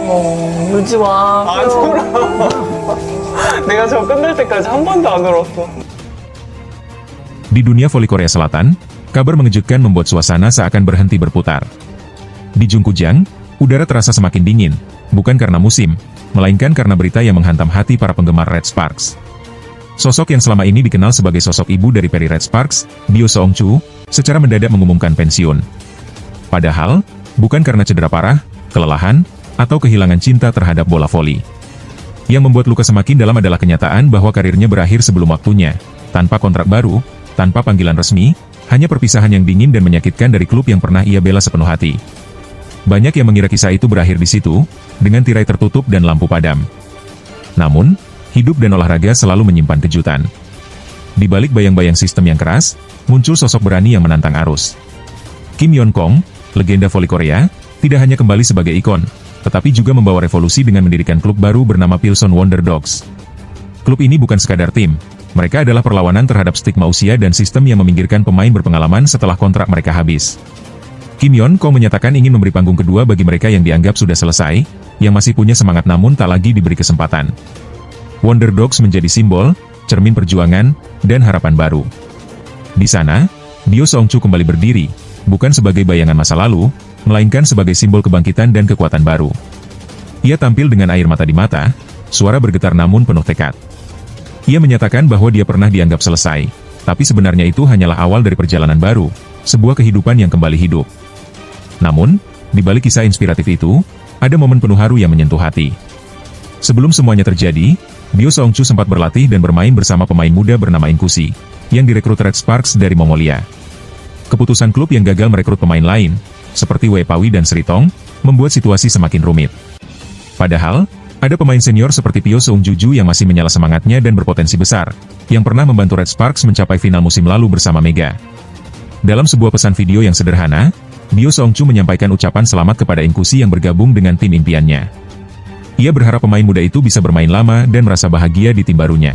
울지 마. 안 울어. 내가 저 끝날 때까지 한 번도 안 울었어. Di dunia voli Korea Selatan, kabar mengejutkan membuat suasana seakan berhenti berputar. Di Jungkujang, udara terasa semakin dingin, bukan karena musim, melainkan karena berita yang menghantam hati para penggemar Red Sparks. Sosok yang selama ini dikenal sebagai sosok ibu dari peri Red Sparks, Bio Seong-chu, secara mendadak mengumumkan pensiun. Padahal, bukan karena cedera parah, kelelahan, atau kehilangan cinta terhadap bola voli. Yang membuat luka semakin dalam adalah kenyataan bahwa karirnya berakhir sebelum waktunya, tanpa kontrak baru, tanpa panggilan resmi, hanya perpisahan yang dingin dan menyakitkan dari klub yang pernah ia bela sepenuh hati. Banyak yang mengira kisah itu berakhir di situ, dengan tirai tertutup dan lampu padam. Namun, hidup dan olahraga selalu menyimpan kejutan. Di balik bayang-bayang sistem yang keras, muncul sosok berani yang menantang arus. Kim Yeon-kong, legenda voli Korea, tidak hanya kembali sebagai ikon, tetapi juga membawa revolusi dengan mendirikan klub baru bernama Pilsen Wonder Dogs. Klub ini bukan sekadar tim, mereka adalah perlawanan terhadap stigma usia dan sistem yang meminggirkan pemain berpengalaman setelah kontrak mereka habis. Kim Yeon-kong menyatakan ingin memberi panggung kedua bagi mereka yang dianggap sudah selesai, yang masih punya semangat namun tak lagi diberi kesempatan. Wonder Dogs menjadi simbol, cermin perjuangan, dan harapan baru. Di sana, Bio Seong-chu kembali berdiri, bukan sebagai bayangan masa lalu, melainkan sebagai simbol kebangkitan dan kekuatan baru. Ia tampil dengan air mata di mata, suara bergetar namun penuh tekad. Ia menyatakan bahwa dia pernah dianggap selesai, tapi sebenarnya itu hanyalah awal dari perjalanan baru, sebuah kehidupan yang kembali hidup. Namun, di balik kisah inspiratif itu, ada momen penuh haru yang menyentuh hati. Sebelum semuanya terjadi, Bio Seong-chu sempat berlatih dan bermain bersama pemain muda bernama Inkusi, yang direkrut Red Sparks dari Mongolia. Keputusan klub yang gagal merekrut pemain lain, seperti Wei Pawi dan Sritong, membuat situasi semakin rumit. Padahal, ada pemain senior seperti Pyo Seung-juju yang masih menyala semangatnya dan berpotensi besar, yang pernah membantu Red Sparks mencapai final musim lalu bersama Mega. Dalam sebuah pesan video yang sederhana, Bio Seong-chu menyampaikan ucapan selamat kepada Inkusi yang bergabung dengan tim impiannya. Ia berharap pemain muda itu bisa bermain lama dan merasa bahagia di tim barunya.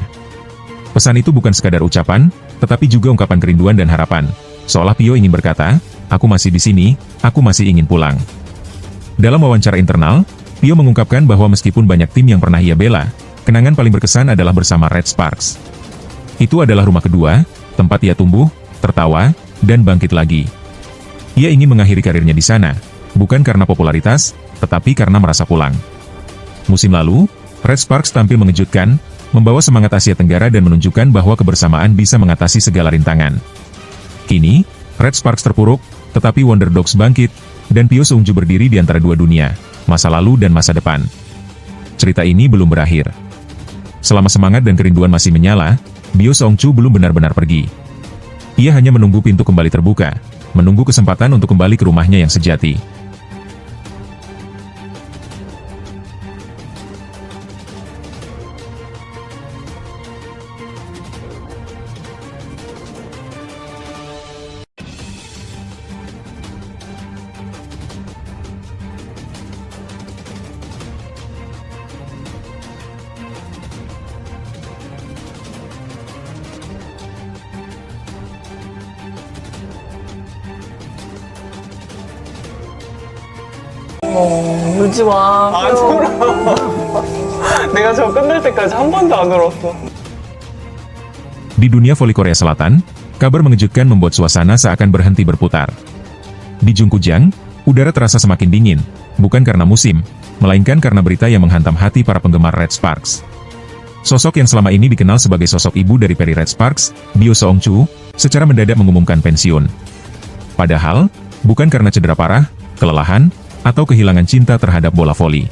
Pesan itu bukan sekadar ucapan, tetapi juga ungkapan kerinduan dan harapan. Seolah Pyo ingin berkata, "Aku masih di sini, aku masih ingin pulang." Dalam wawancara internal, Pyo mengungkapkan bahwa meskipun banyak tim yang pernah ia bela, kenangan paling berkesan adalah bersama Red Sparks. Itu adalah rumah kedua, tempat ia tumbuh, tertawa, dan bangkit lagi. Ia ingin mengakhiri karirnya di sana, bukan karena popularitas, tetapi karena merasa pulang. Musim lalu, Red Sparks tampil mengejutkan, membawa semangat Asia Tenggara dan menunjukkan bahwa kebersamaan bisa mengatasi segala rintangan. Kini, Red Sparks terpuruk, tetapi Wonder Dogs bangkit, dan Pyo Seong-ju berdiri di antara dua dunia, masa lalu dan masa depan. Cerita ini belum berakhir. Selama semangat dan kerinduan masih menyala, Bio Seong-chu belum benar-benar pergi. Ia hanya menunggu pintu kembali terbuka, menunggu kesempatan untuk kembali ke rumahnya yang sejati. 울지 마. 안 울어. 내가 저 끝날 때까지 한 번도 안 울었어. Di dunia voli Korea Selatan, kabar mengejutkan membuat suasana seakan berhenti berputar. Di Jungkujang, udara terasa semakin dingin, bukan karena musim, melainkan karena berita yang menghantam hati para penggemar Red Sparks. Sosok yang selama ini dikenal sebagai sosok ibu dari peri Red Sparks, Bio Seong-chu, secara mendadak mengumumkan pensiun. Padahal, bukan karena cedera parah, kelelahan, atau kehilangan cinta terhadap bola voli.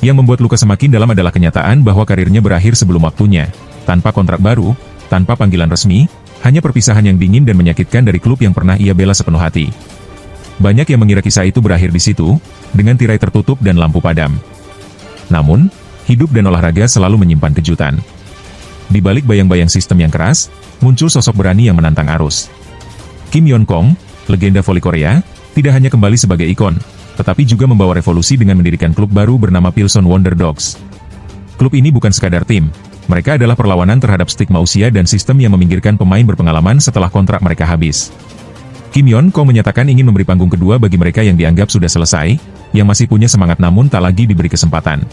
Yang membuat luka semakin dalam adalah kenyataan bahwa karirnya berakhir sebelum waktunya, tanpa kontrak baru, tanpa panggilan resmi, hanya perpisahan yang dingin dan menyakitkan dari klub yang pernah ia bela sepenuh hati. Banyak yang mengira kisah itu berakhir di situ, dengan tirai tertutup dan lampu padam. Namun, hidup dan olahraga selalu menyimpan kejutan. Di balik bayang-bayang sistem yang keras, muncul sosok berani yang menantang arus. Kim Yeon-kong, legenda voli Korea, tidak hanya kembali sebagai ikon, tetapi juga membawa revolusi dengan mendirikan klub baru bernama Pilsen Wonder Dogs. Klub ini bukan sekadar tim, mereka adalah perlawanan terhadap stigma usia dan sistem yang meminggirkan pemain berpengalaman setelah kontrak mereka habis. Kim Yeon Kong menyatakan ingin memberi panggung kedua bagi mereka yang dianggap sudah selesai, yang masih punya semangat namun tak lagi diberi kesempatan.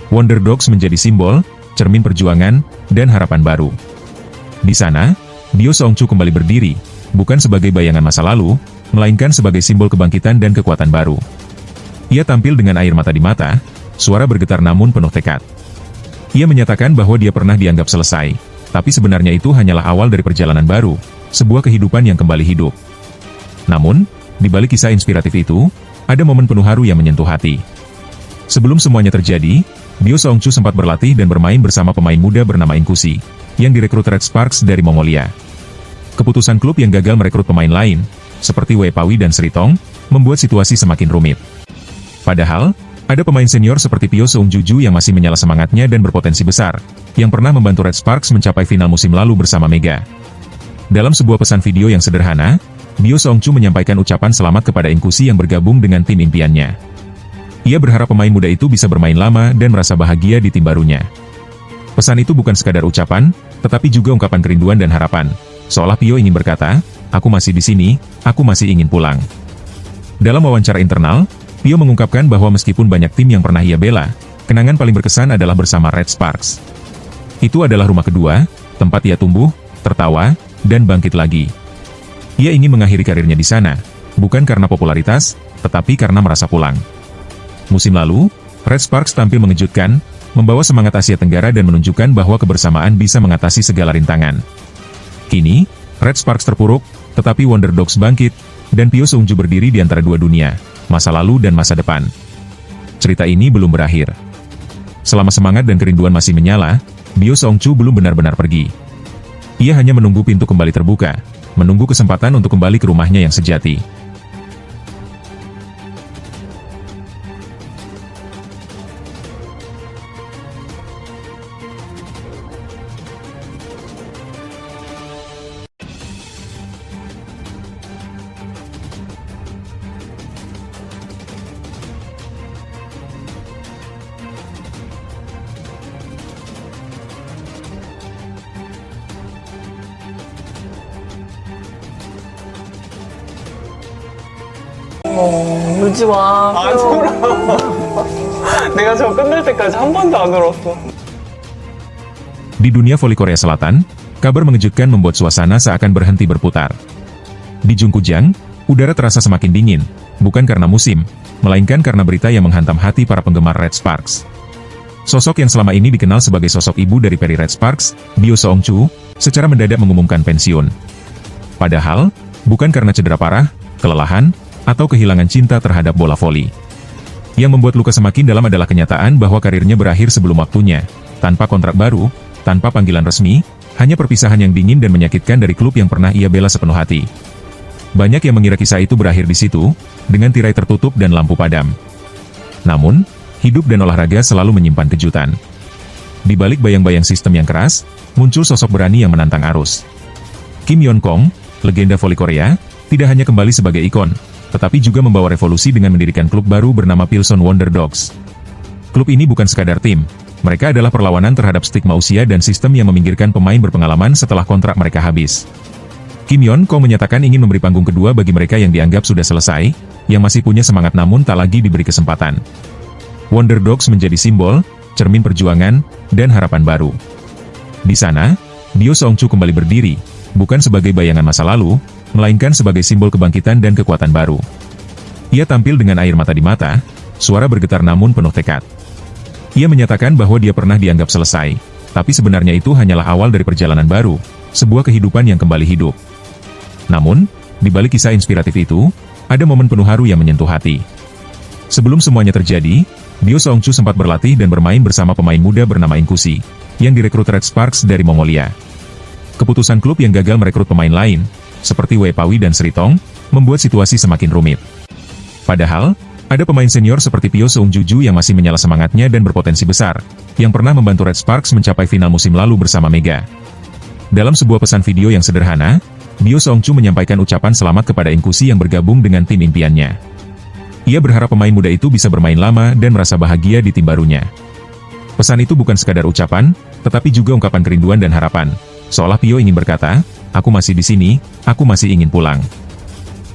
Wonder Dogs menjadi simbol, cermin perjuangan, dan harapan baru. Di sana, Bio Seong-chu kembali berdiri, bukan sebagai bayangan masa lalu, melainkan sebagai simbol kebangkitan dan kekuatan baru. Ia tampil dengan air mata di mata, suara bergetar namun penuh tekad. Ia menyatakan bahwa dia pernah dianggap selesai, tapi sebenarnya itu hanyalah awal dari perjalanan baru, sebuah kehidupan yang kembali hidup. Namun, di balik kisah inspiratif itu, ada momen penuh haru yang menyentuh hati. Sebelum semuanya terjadi, Bio Seong-chu sempat berlatih dan bermain bersama pemain muda bernama Inkusi, yang direkrut Red Sparks dari Mongolia. Keputusan klub yang gagal merekrut pemain lain, seperti Wei Pawi dan Sri Tong, membuat situasi semakin rumit. Padahal, ada pemain senior seperti Pyo Seung Juju yang masih menyala semangatnya dan berpotensi besar, yang pernah membantu Red Sparks mencapai final musim lalu bersama Mega. Dalam sebuah pesan video yang sederhana, Bio Seong-chu menyampaikan ucapan selamat kepada Inkusi yang bergabung dengan tim impiannya. Ia berharap pemain muda itu bisa bermain lama dan merasa bahagia di tim barunya. Pesan itu bukan sekadar ucapan, tetapi juga ungkapan kerinduan dan harapan, seolah Pyo ingin berkata, "Aku masih di sini, aku masih ingin pulang." Dalam wawancara internal, Pyo mengungkapkan bahwa meskipun banyak tim yang pernah ia bela, kenangan paling berkesan adalah bersama Red Sparks. Itu adalah rumah kedua, tempat ia tumbuh, tertawa, dan bangkit lagi. Ia ingin mengakhiri karirnya di sana, bukan karena popularitas, tetapi karena merasa pulang. Musim lalu, Red Sparks tampil mengejutkan, membawa semangat Asia Tenggara dan menunjukkan bahwa kebersamaan bisa mengatasi segala rintangan. Kini, Red Sparks terpuruk, tetapi Wonder Dogs bangkit, dan Pyo Seung-ju berdiri di antara dua dunia, masa lalu dan masa depan. Cerita ini belum berakhir. Selama semangat dan kerinduan masih menyala, Bio Seong-chu belum benar-benar pergi. Ia hanya menunggu pintu kembali terbuka, menunggu kesempatan untuk kembali ke rumahnya yang sejati. 울지 마. 안 울어. 내가 저 끝날 때까지 한 번도 안 울었어. Di dunia voli Korea Selatan, kabar mengejutkan membuat suasana seakan berhenti berputar. Di Jungkujang, udara terasa semakin dingin, bukan karena musim, melainkan karena berita yang menghantam hati para penggemar Red Sparks. Sosok yang selama ini dikenal sebagai sosok ibu dari peri Red Sparks, Bio Seong-chu, secara mendadak mengumumkan pensiun. Padahal, bukan karena cedera parah, kelelahan, atau kehilangan cinta terhadap bola voli. Yang membuat luka semakin dalam adalah kenyataan bahwa karirnya berakhir sebelum waktunya, tanpa kontrak baru, tanpa panggilan resmi, hanya perpisahan yang dingin dan menyakitkan dari klub yang pernah ia bela sepenuh hati. Banyak yang mengira kisah itu berakhir di situ, dengan tirai tertutup dan lampu padam. Namun, hidup dan olahraga selalu menyimpan kejutan. Di balik bayang-bayang sistem yang keras, muncul sosok berani yang menantang arus. Kim Yeon Kong, legenda voli Korea, tidak hanya kembali sebagai ikon, tetapi juga membawa revolusi dengan mendirikan klub baru bernama Pilsen Wonder Dogs. Klub ini bukan sekadar tim, mereka adalah perlawanan terhadap stigma usia dan sistem yang meminggirkan pemain berpengalaman setelah kontrak mereka habis. Kim Yeon Kong menyatakan ingin memberi panggung kedua bagi mereka yang dianggap sudah selesai, yang masih punya semangat namun tak lagi diberi kesempatan. Wonder Dogs menjadi simbol, cermin perjuangan, dan harapan baru. Di sana, Bio Seong-chu kembali berdiri, bukan sebagai bayangan masa lalu, melainkan sebagai simbol kebangkitan dan kekuatan baru. Ia tampil dengan air mata di mata, suara bergetar namun penuh tekad. Ia menyatakan bahwa dia pernah dianggap selesai, tapi sebenarnya itu hanyalah awal dari perjalanan baru, sebuah kehidupan yang kembali hidup. Namun, di balik kisah inspiratif itu, ada momen penuh haru yang menyentuh hati. Sebelum semuanya terjadi, Bio Seong-chu sempat berlatih dan bermain bersama pemain muda bernama Inkusi, yang direkrut Red Sparks dari Mongolia. Keputusan klub yang gagal merekrut pemain lain, seperti Wei Pawi dan Sri Tong, membuat situasi semakin rumit. Padahal, ada pemain senior seperti Pyo Seung Juju yang masih menyala semangatnya dan berpotensi besar, yang pernah membantu Red Sparks mencapai final musim lalu bersama Mega. Dalam sebuah pesan video yang sederhana, Bio Seong-chu menyampaikan ucapan selamat kepada Inkusi yang bergabung dengan tim impiannya. Ia berharap pemain muda itu bisa bermain lama dan merasa bahagia di tim barunya. Pesan itu bukan sekadar ucapan, tetapi juga ungkapan kerinduan dan harapan, seolah Pyo ingin berkata, "Aku masih di sini, aku masih ingin pulang."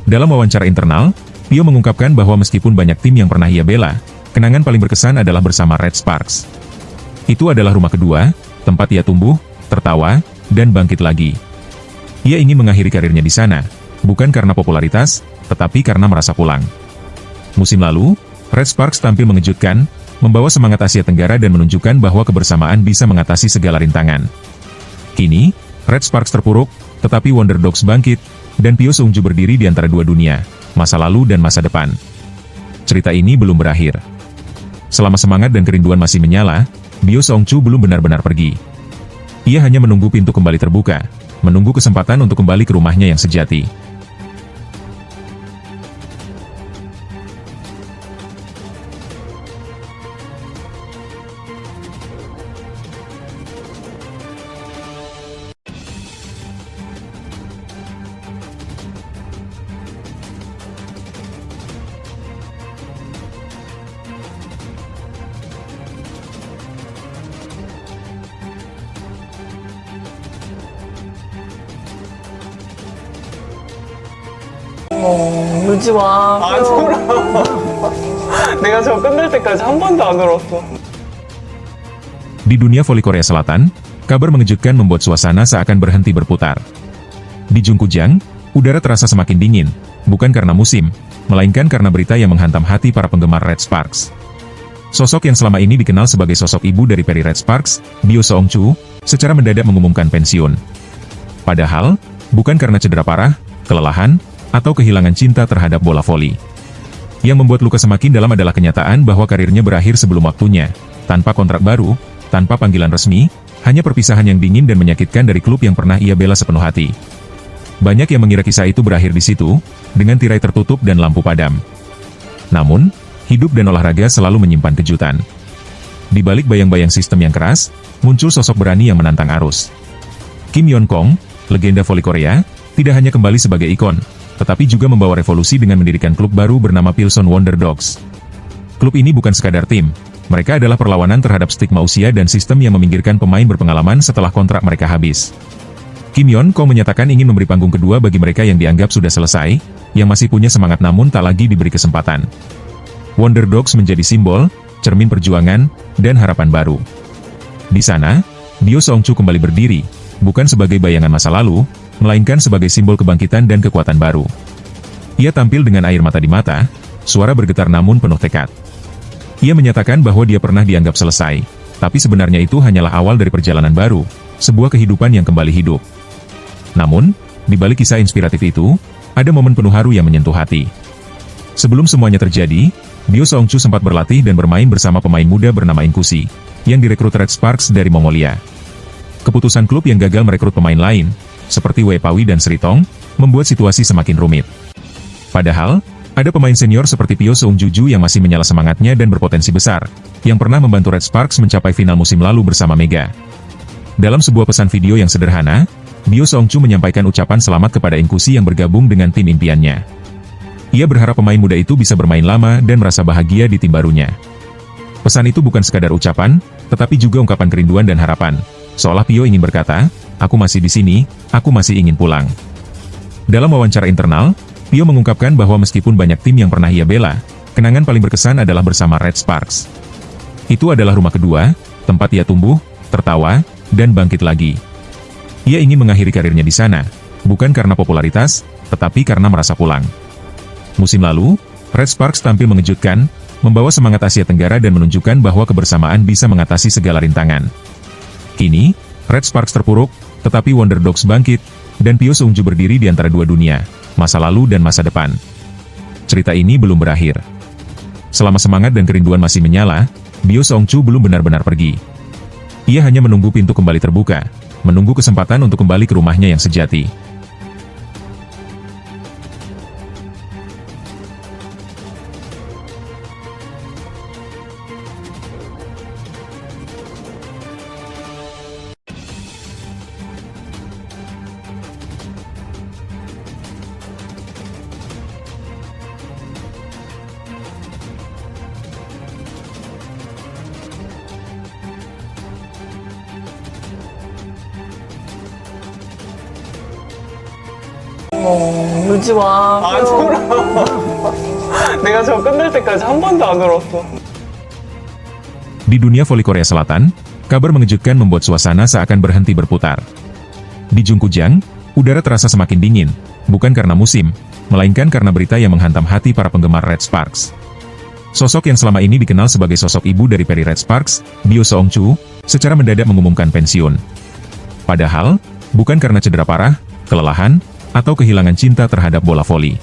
Dalam wawancara internal, Pio mengungkapkan bahwa meskipun banyak tim yang pernah ia bela, kenangan paling berkesan adalah bersama Red Sparks. Itu adalah rumah kedua, tempat ia tumbuh, tertawa, dan bangkit lagi. Ia ingin mengakhiri karirnya di sana, bukan karena popularitas, tetapi karena merasa pulang. Musim lalu, Red Sparks tampil mengejutkan, membawa semangat Asia Tenggara dan menunjukkan bahwa kebersamaan bisa mengatasi segala rintangan. Kini, Red Sparks terpuruk, tetapi Wonder Dogs bangkit, dan Pio Seungju berdiri di antara dua dunia, masa lalu dan masa depan. Cerita ini belum berakhir. Selama semangat dan kerinduan masih menyala, Bio Seungju belum benar-benar pergi. Ia hanya menunggu pintu kembali terbuka, menunggu kesempatan untuk kembali ke rumahnya yang sejati. 울지 마. 안 울어. 내가 저 끝날 때까지 한 번도 안 울었어. Di dunia voli Korea Selatan, kabar mengejutkan membuat suasana seakan berhenti berputar. Di Jungkujang, udara terasa semakin dingin, bukan karena musim, melainkan karena berita yang menghantam hati para penggemar Red Sparks. Sosok yang selama ini dikenal sebagai sosok ibu dari peri Red Sparks, Bio Seungju, secara mendadak mengumumkan pensiun. Padahal, bukan karena cedera parah, kelelahan, atau kehilangan cinta terhadap bola voli. Yang membuat luka semakin dalam adalah kenyataan bahwa karirnya berakhir sebelum waktunya, tanpa kontrak baru, tanpa panggilan resmi, hanya perpisahan yang dingin dan menyakitkan dari klub yang pernah ia bela sepenuh hati. Banyak yang mengira kisah itu berakhir di situ, dengan tirai tertutup dan lampu padam. Namun, hidup dan olahraga selalu menyimpan kejutan. Di balik bayang-bayang sistem yang keras, muncul sosok berani yang menantang arus. Kim Yeon Kong, legenda voli Korea, tidak hanya kembali sebagai ikon, tetapi juga membawa revolusi dengan mendirikan klub baru bernama Pilsen Wonder Dogs. Klub ini bukan sekadar tim, mereka adalah perlawanan terhadap stigma usia dan sistem yang meminggirkan pemain berpengalaman setelah kontrak mereka habis. Kim Yeon Kong menyatakan ingin memberi panggung kedua bagi mereka yang dianggap sudah selesai, yang masih punya semangat namun tak lagi diberi kesempatan. Wonder Dogs menjadi simbol, cermin perjuangan, dan harapan baru. Di sana, Bio Seungju kembali berdiri, bukan sebagai bayangan masa lalu, melainkan sebagai simbol kebangkitan dan kekuatan baru. Ia tampil dengan air mata di mata, suara bergetar namun penuh tekad. Ia menyatakan bahwa dia pernah dianggap selesai, tapi sebenarnya itu hanyalah awal dari perjalanan baru, sebuah kehidupan yang kembali hidup. Namun, di balik kisah inspiratif itu, ada momen penuh haru yang menyentuh hati. Sebelum semuanya terjadi, Bio Seungju sempat berlatih dan bermain bersama pemain muda bernama Inkusi, yang direkrut Red Sparks dari Mongolia. Keputusan klub yang gagal merekrut pemain lain, seperti Wei Pawi dan Sritong, membuat situasi semakin rumit. Padahal, ada pemain senior seperti Pio Seungju yang masih menyala semangatnya dan berpotensi besar, yang pernah membantu Red Sparks mencapai final musim lalu bersama Mega. Dalam sebuah pesan video yang sederhana, Bio Seungju menyampaikan ucapan selamat kepada Inkusi yang bergabung dengan tim impiannya. Ia berharap pemain muda itu bisa bermain lama dan merasa bahagia di tim barunya. Pesan itu bukan sekadar ucapan, tetapi juga ungkapan kerinduan dan harapan, seolah Pio ingin berkata, "Aku masih di sini, aku masih ingin pulang." Dalam wawancara internal, Pio mengungkapkan bahwa meskipun banyak tim yang pernah ia bela, kenangan paling berkesan adalah bersama Red Sparks. Itu adalah rumah kedua, tempat ia tumbuh, tertawa, dan bangkit lagi. Ia ingin mengakhiri karirnya di sana, bukan karena popularitas, tetapi karena merasa pulang. Musim lalu, Red Sparks tampil mengejutkan, membawa semangat Asia Tenggara dan menunjukkan bahwa kebersamaan bisa mengatasi segala rintangan. Kini, Red Sparks terpuruk, tetapi Wonder Dogs bangkit, dan Pio Seungju berdiri di antara dua dunia, masa lalu dan masa depan. Cerita ini belum berakhir. Selama semangat dan kerinduan masih menyala, Bio Seungju belum benar-benar pergi. Ia hanya menunggu pintu kembali terbuka, menunggu kesempatan untuk kembali ke rumahnya yang sejati. 울지 마. 안 울어. 내가 저 끝날 때까지 한 번도 안 울었어. Di dunia voli Korea Selatan, kabar mengejutkan membuat suasana seakan berhenti berputar. Di Jungkujang, udara terasa semakin dingin, bukan karena musim, melainkan karena berita yang menghantam hati para penggemar Red Sparks. Sosok yang selama ini dikenal sebagai sosok ibu dari peri Red Sparks, Bio Seong-chu, secara mendadak mengumumkan pensiun. Padahal, bukan karena cedera parah, kelelahan, atau kehilangan cinta terhadap bola voli.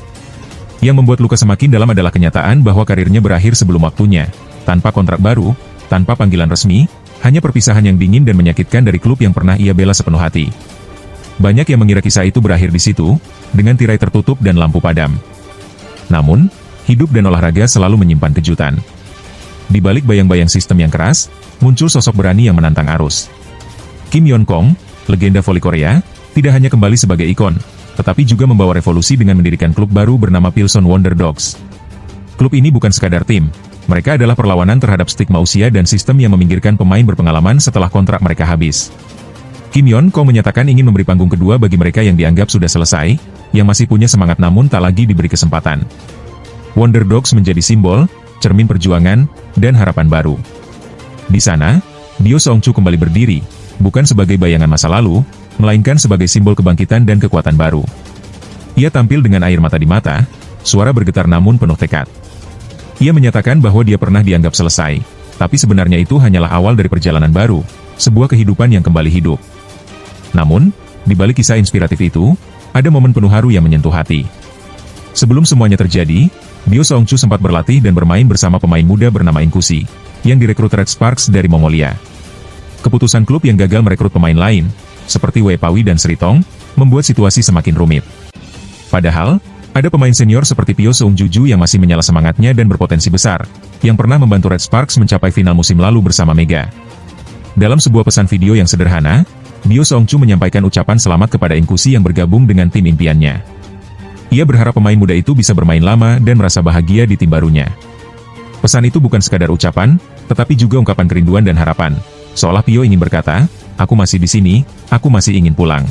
Yang membuat luka semakin dalam adalah kenyataan bahwa karirnya berakhir sebelum waktunya, tanpa kontrak baru, tanpa panggilan resmi, hanya perpisahan yang dingin dan menyakitkan dari klub yang pernah ia bela sepenuh hati. Banyak yang mengira kisah itu berakhir di situ, dengan tirai tertutup dan lampu padam. Namun, hidup dan olahraga selalu menyimpan kejutan. Di balik bayang-bayang sistem yang keras, muncul sosok berani yang menantang arus. Kim Yeon-kong, legenda voli Korea, tidak hanya kembali sebagai ikon, tetapi juga membawa revolusi dengan mendirikan klub baru bernama Pilson Wonder Dogs. Klub ini bukan sekadar tim, mereka adalah perlawanan terhadap stigma usia dan sistem yang meminggirkan pemain berpengalaman setelah kontrak mereka habis. Kim Yeon-kong menyatakan ingin memberi panggung kedua bagi mereka yang dianggap sudah selesai, yang masih punya semangat namun tak lagi diberi kesempatan. Wonder Dogs menjadi simbol, cermin perjuangan, dan harapan baru. Di sana, Bio Seong-chu kembali berdiri, bukan sebagai bayangan masa lalu, melainkan sebagai simbol kebangkitan dan kekuatan baru. Ia tampil dengan air mata di mata, suara bergetar namun penuh tekad. Ia menyatakan bahwa dia pernah dianggap selesai, tapi sebenarnya itu hanyalah awal dari perjalanan baru, sebuah kehidupan yang kembali hidup. Namun, di balik kisah inspiratif itu, ada momen penuh haru yang menyentuh hati. Sebelum semuanya terjadi, Bio Seong-chu sempat berlatih dan bermain bersama pemain muda bernama Inkusi, yang direkrut Red Sparks dari Mongolia. Keputusan klub yang gagal merekrut pemain lain, seperti Wei Pawi dan Sri Tong, membuat situasi semakin rumit. Padahal, ada pemain senior seperti Pyo Seung-juju yang masih menyala semangatnya dan berpotensi besar, yang pernah membantu Red Sparks mencapai final musim lalu bersama Mega. Dalam sebuah pesan video yang sederhana, Bio Seong-chu menyampaikan ucapan selamat kepada Inkusi yang bergabung dengan tim impiannya. Ia berharap pemain muda itu bisa bermain lama dan merasa bahagia di tim barunya. Pesan itu bukan sekadar ucapan, tetapi juga ungkapan kerinduan dan harapan. Seolah Pyo ingin berkata, "Aku masih di sini, aku masih ingin pulang."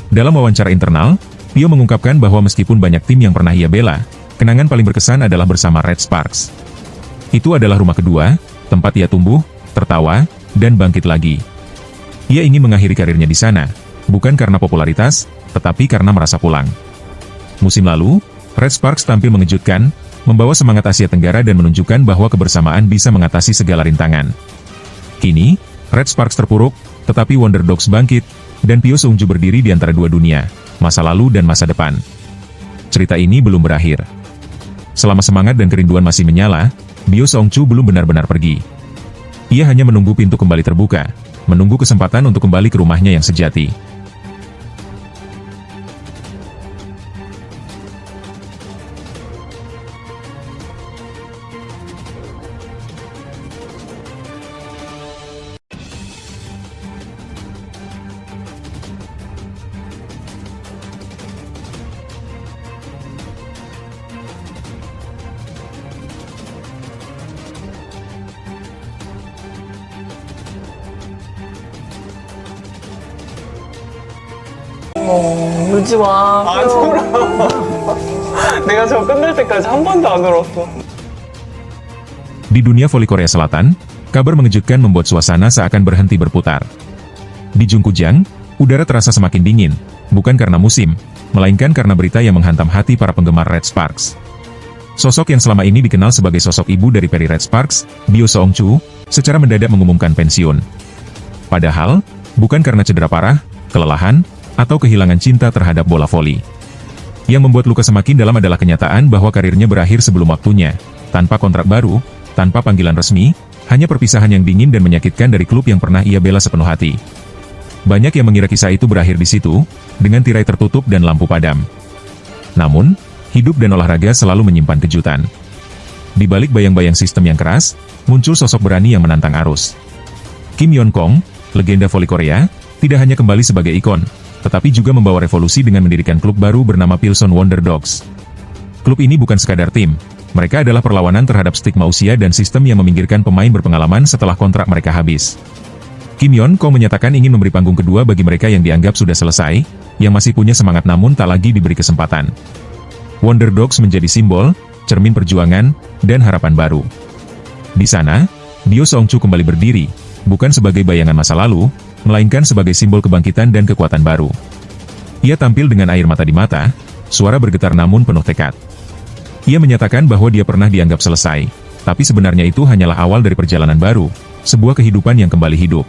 Dalam wawancara internal, Pyo mengungkapkan bahwa meskipun banyak tim yang pernah ia bela, kenangan paling berkesan adalah bersama Red Sparks. Itu adalah rumah kedua, tempat ia tumbuh, tertawa, dan bangkit lagi. Ia ingin mengakhiri karirnya di sana, bukan karena popularitas, tetapi karena merasa pulang. Musim lalu, Red Sparks tampil mengejutkan, membawa semangat Asia Tenggara dan menunjukkan bahwa kebersamaan bisa mengatasi segala rintangan. Kini, Red Sparks terpuruk, tetapi Wonder Dogs bangkit, dan Pyo Seong-ju berdiri di antara dua dunia, masa lalu dan masa depan. Cerita ini belum berakhir. Selama semangat dan kerinduan masih menyala, Bio Seong-chu belum benar-benar pergi. Ia hanya menunggu pintu kembali terbuka, menunggu kesempatan untuk kembali ke rumahnya yang sejati. 울지 마. 안 울어. 내가 저 끝날 때까지 한 번도 안 울었어. Di dunia voli Korea Selatan, kabar mengejutkan membuat suasana seakan berhenti berputar. Di Jungkujang, udara terasa semakin dingin, bukan karena musim, melainkan karena berita yang menghantam hati para penggemar Red Sparks. Sosok yang selama ini dikenal sebagai sosok ibu dari peri Red Sparks, Bio Seong-chu, secara mendadak mengumumkan pensiun. Padahal, bukan karena cedera parah, kelelahan, atau kehilangan cinta terhadap bola voli. Yang membuat luka semakin dalam adalah kenyataan bahwa karirnya berakhir sebelum waktunya, tanpa kontrak baru, tanpa panggilan resmi, hanya perpisahan yang dingin dan menyakitkan dari klub yang pernah ia bela sepenuh hati. Banyak yang mengira kisah itu berakhir di situ, dengan tirai tertutup dan lampu padam. Namun, hidup dan olahraga selalu menyimpan kejutan. Di balik bayang-bayang sistem yang keras, muncul sosok berani yang menantang arus. Kim Yeon-kong, legenda voli Korea, tidak hanya kembali sebagai ikon, tetapi juga membawa revolusi dengan mendirikan klub baru bernama Pilson Wonder Dogs. Klub ini bukan sekadar tim, mereka adalah perlawanan terhadap stigma usia dan sistem yang meminggirkan pemain berpengalaman setelah kontrak mereka habis. Kim Yeon-kong menyatakan ingin memberi panggung kedua bagi mereka yang dianggap sudah selesai, yang masih punya semangat namun tak lagi diberi kesempatan. Wonder Dogs menjadi simbol, cermin perjuangan, dan harapan baru. Di sana, Bio Seongchu kembali berdiri, bukan sebagai bayangan masa lalu, melainkan sebagai simbol kebangkitan dan kekuatan baru. Ia tampil dengan air mata di mata, suara bergetar namun penuh tekad. Ia menyatakan bahwa dia pernah dianggap selesai, tapi sebenarnya itu hanyalah awal dari perjalanan baru, sebuah kehidupan yang kembali hidup.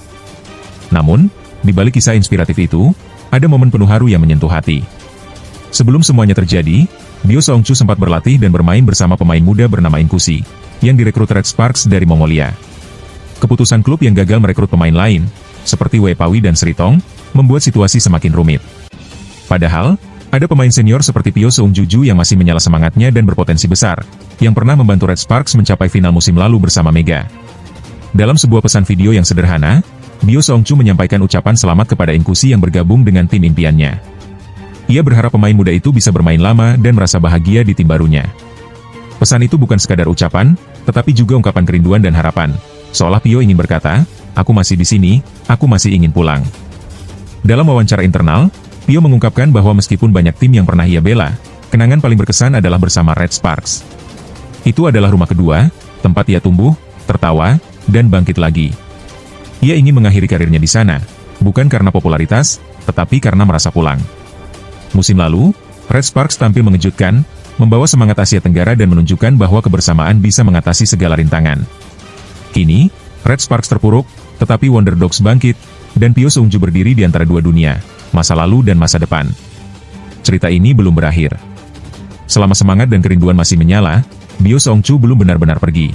Namun, di balik kisah inspiratif itu, ada momen penuh haru yang menyentuh hati. Sebelum semuanya terjadi, Bio Seongchu sempat berlatih dan bermain bersama pemain muda bernama Inkusi, yang direkrut Red Sparks dari Mongolia. Keputusan klub yang gagal merekrut pemain lain, seperti Wei Pawi dan Sritong, membuat situasi semakin rumit. Padahal, ada pemain senior seperti Pyo Seungjuju yang masih menyala semangatnya dan berpotensi besar, yang pernah membantu Red Sparks mencapai final musim lalu bersama Mega. Dalam sebuah pesan video yang sederhana, Bio Seongchu menyampaikan ucapan selamat kepada Inkusi yang bergabung dengan tim impiannya. Ia berharap pemain muda itu bisa bermain lama dan merasa bahagia di tim barunya. Pesan itu bukan sekadar ucapan, tetapi juga ungkapan kerinduan dan harapan, seolah Pyo ingin berkata, "Aku masih di sini, aku masih ingin pulang." Dalam wawancara internal, Pyo mengungkapkan bahwa meskipun banyak tim yang pernah ia bela, kenangan paling berkesan adalah bersama Red Sparks. Itu adalah rumah kedua, tempat ia tumbuh, tertawa, dan bangkit lagi. Ia ingin mengakhiri karirnya di sana, bukan karena popularitas, tetapi karena merasa pulang. Musim lalu, Red Sparks tampil mengejutkan, membawa semangat Asia Tenggara dan menunjukkan bahwa kebersamaan bisa mengatasi segala rintangan. Kini, Red Sparks terpuruk, tetapi Wonder Dogs bangkit, dan Pyo Seungju berdiri di antara dua dunia, masa lalu dan masa depan. Cerita ini belum berakhir. Selama semangat dan kerinduan masih menyala, Bio Seongchu belum benar-benar pergi.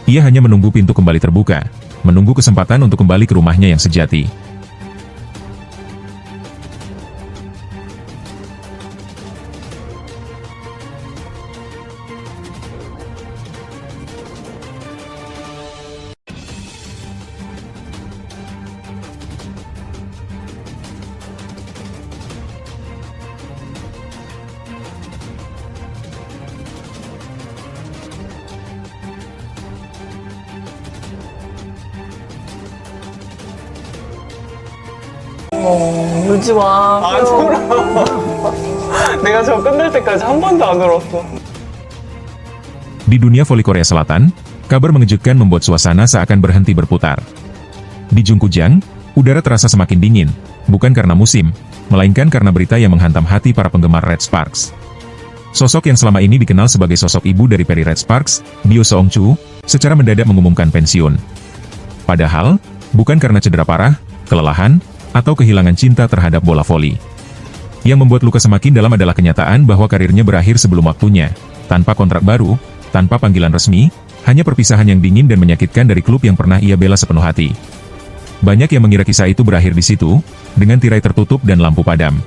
Ia hanya menunggu pintu kembali terbuka, menunggu kesempatan untuk kembali ke rumahnya yang sejati. 울지 마. 안 울어. 내가 저 끝날 때까지 한 번도 안 울었어. Di dunia voli Korea Selatan, kabar mengejutkan membuat suasana seakan berhenti berputar. Di Jungkujang, udara terasa semakin dingin, bukan karena musim, melainkan karena berita yang menghantam hati para penggemar Red Sparks. Sosok yang selama ini dikenal sebagai sosok ibu dari peri Red Sparks, Bio Seongchu, secara mendadak mengumumkan pensiun. Padahal, bukan karena cedera parah, kelelahan, atau kehilangan cinta terhadap bola voli. Yang membuat luka semakin dalam adalah kenyataan bahwa karirnya berakhir sebelum waktunya, tanpa kontrak baru, tanpa panggilan resmi, hanya perpisahan yang dingin dan menyakitkan dari klub yang pernah ia bela sepenuh hati. Banyak yang mengira kisah itu berakhir di situ, dengan tirai tertutup dan lampu padam.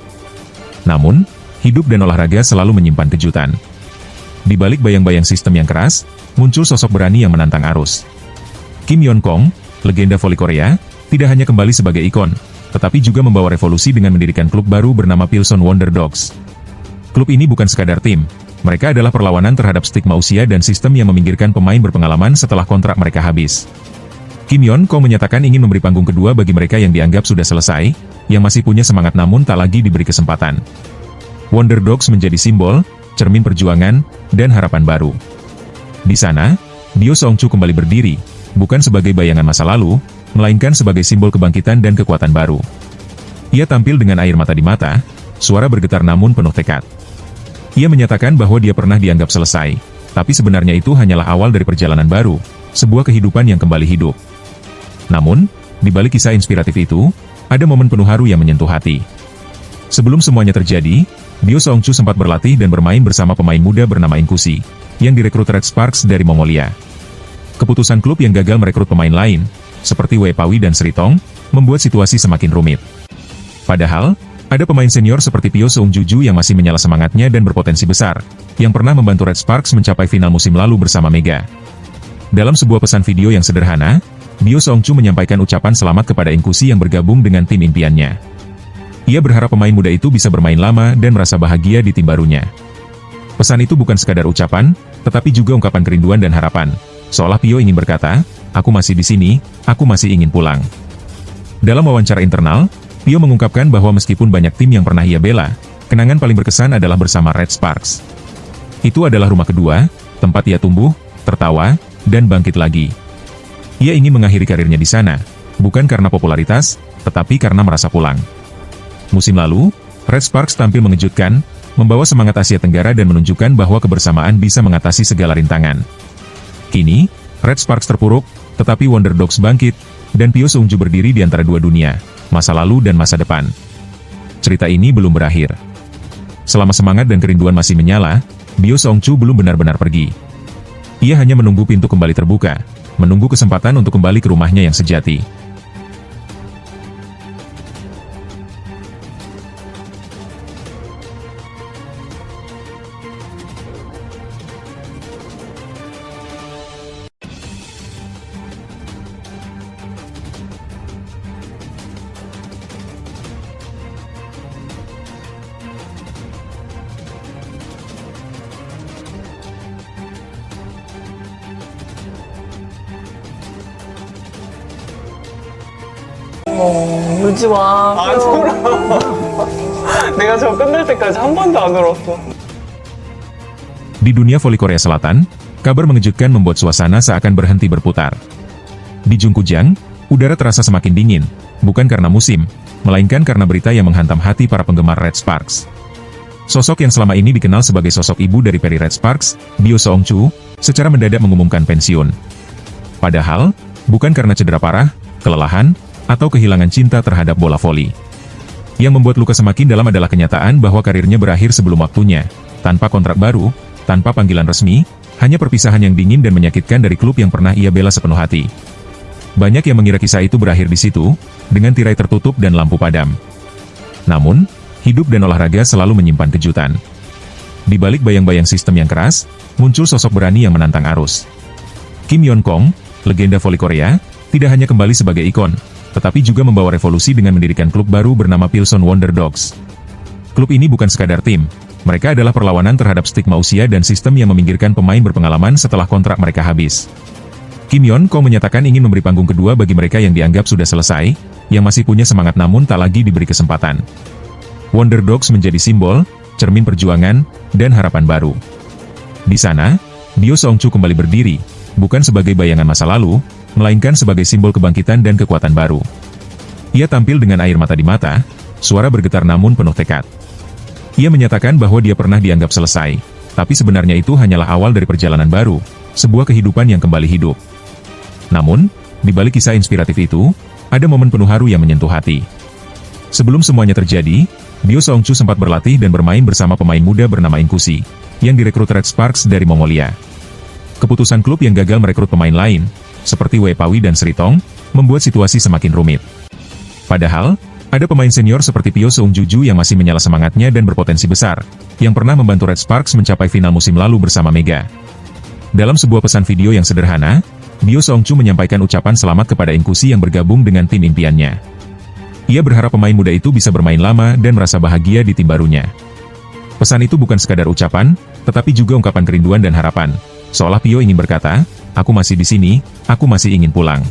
Namun, hidup dan olahraga selalu menyimpan kejutan. Di balik bayang-bayang sistem yang keras, muncul sosok berani yang menantang arus. Kim Yeon Kong, legenda voli Korea, tidak hanya kembali sebagai ikon, tetapi juga membawa revolusi dengan mendirikan klub baru bernama Pilsen Wonder Dogs. Klub ini bukan sekadar tim, mereka adalah perlawanan terhadap stigma usia dan sistem yang meminggirkan pemain berpengalaman setelah kontrak mereka habis. Kim Yeon Kong menyatakan ingin memberi panggung kedua bagi mereka yang dianggap sudah selesai, yang masih punya semangat namun tak lagi diberi kesempatan. Wonder Dogs menjadi simbol, cermin perjuangan, dan harapan baru. Di sana, Bio Seongchu kembali berdiri, bukan sebagai bayangan masa lalu, melainkan sebagai simbol kebangkitan dan kekuatan baru. Ia tampil dengan air mata di mata, suara bergetar namun penuh tekad. Ia menyatakan bahwa dia pernah dianggap selesai, tapi sebenarnya itu hanyalah awal dari perjalanan baru, sebuah kehidupan yang kembali hidup. Namun, di balik kisah inspiratif itu, ada momen penuh haru yang menyentuh hati. Sebelum semuanya terjadi, Bio Seongchu sempat berlatih dan bermain bersama pemain muda bernama Inkusi, yang direkrut Red Sparks dari Mongolia. Keputusan klub yang gagal merekrut pemain lain, seperti Wei Pawi dan Sritong, membuat situasi semakin rumit. Padahal, ada pemain senior seperti Pyo Seungjuju yang masih menyala semangatnya dan berpotensi besar, yang pernah membantu Red Sparks mencapai final musim lalu bersama Mega. Dalam sebuah pesan video yang sederhana, Bio Seongchu menyampaikan ucapan selamat kepada Inkusi yang bergabung dengan tim impiannya. Ia berharap pemain muda itu bisa bermain lama dan merasa bahagia di tim barunya. Pesan itu bukan sekadar ucapan, tetapi juga ungkapan kerinduan dan harapan, seolah Pyo ingin berkata, "Aku masih di sini, aku masih ingin pulang." Dalam wawancara internal, Pio mengungkapkan bahwa meskipun banyak tim yang pernah ia bela, kenangan paling berkesan adalah bersama Red Sparks. Itu adalah rumah kedua, tempat ia tumbuh, tertawa, dan bangkit lagi. Ia ingin mengakhiri karirnya di sana, bukan karena popularitas, tetapi karena merasa pulang. Musim lalu, Red Sparks tampil mengejutkan, membawa semangat Asia Tenggara dan menunjukkan bahwa kebersamaan bisa mengatasi segala rintangan. Kini, Red Sparks terpuruk, tetapi Wonder Dogs bangkit, dan Pio Seungju berdiri di antara dua dunia, masa lalu dan masa depan. Cerita ini belum berakhir. Selama semangat dan kerinduan masih menyala, Bio Seungju belum benar-benar pergi. Ia hanya menunggu pintu kembali terbuka, menunggu kesempatan untuk kembali ke rumahnya yang sejati. 울지 마. 안 울어. 내가 저 끝날 때까지 한 번도 안 울었어. Di dunia voli Korea Selatan, kabar mengejutkan membuat suasana seakan berhenti berputar. Di Jungkujang, udara terasa semakin dingin, bukan karena musim, melainkan karena berita yang menghantam hati para penggemar Red Sparks. Sosok yang selama ini dikenal sebagai sosok ibu dari peri Red Sparks, Bio Seungju, secara mendadak mengumumkan pensiun. Padahal, bukan karena cedera parah, kelelahan, atau kehilangan cinta terhadap bola voli. Yang membuat luka semakin dalam adalah kenyataan bahwa karirnya berakhir sebelum waktunya, tanpa kontrak baru, tanpa panggilan resmi, hanya perpisahan yang dingin dan menyakitkan dari klub yang pernah ia bela sepenuh hati. Banyak yang mengira kisah itu berakhir di situ, dengan tirai tertutup dan lampu padam. Namun, hidup dan olahraga selalu menyimpan kejutan. Di balik bayang-bayang sistem yang keras, muncul sosok berani yang menantang arus. Kim Yeon Kong, legenda voli Korea, tidak hanya kembali sebagai ikon, tetapi juga membawa revolusi dengan mendirikan klub baru bernama Pilsen Wonder Dogs. Klub ini bukan sekadar tim, mereka adalah perlawanan terhadap stigma usia dan sistem yang meminggirkan pemain berpengalaman setelah kontrak mereka habis. Kim Yeon Kong menyatakan ingin memberi panggung kedua bagi mereka yang dianggap sudah selesai, yang masih punya semangat namun tak lagi diberi kesempatan. Wonder Dogs menjadi simbol, cermin perjuangan, dan harapan baru. Di sana, Bio Seungju kembali berdiri, bukan sebagai bayangan masa lalu, melainkan sebagai simbol kebangkitan dan kekuatan baru. Ia tampil dengan air mata di mata, suara bergetar namun penuh tekad. Ia menyatakan bahwa dia pernah dianggap selesai, tapi sebenarnya itu hanyalah awal dari perjalanan baru, sebuah kehidupan yang kembali hidup. Namun, di balik kisah inspiratif itu, ada momen penuh haru yang menyentuh hati. Sebelum semuanya terjadi, Bio Seungju sempat berlatih dan bermain bersama pemain muda bernama Inkusi, yang direkrut Red Sparks dari Mongolia. Keputusan klub yang gagal merekrut pemain lain, seperti Wei Pawi dan Sritong, membuat situasi semakin rumit. Padahal, ada pemain senior seperti Pio Seungju yang masih menyala semangatnya dan berpotensi besar, yang pernah membantu Red Sparks mencapai final musim lalu bersama Mega. Dalam sebuah pesan video yang sederhana, Bio Seungju menyampaikan ucapan selamat kepada Inkusi yang bergabung dengan tim impiannya. Ia berharap pemain muda itu bisa bermain lama dan merasa bahagia di tim barunya. Pesan itu bukan sekadar ucapan, tetapi juga ungkapan kerinduan dan harapan, seolah Pio ingin berkata, "Aku masih di sini, aku masih ingin pulang."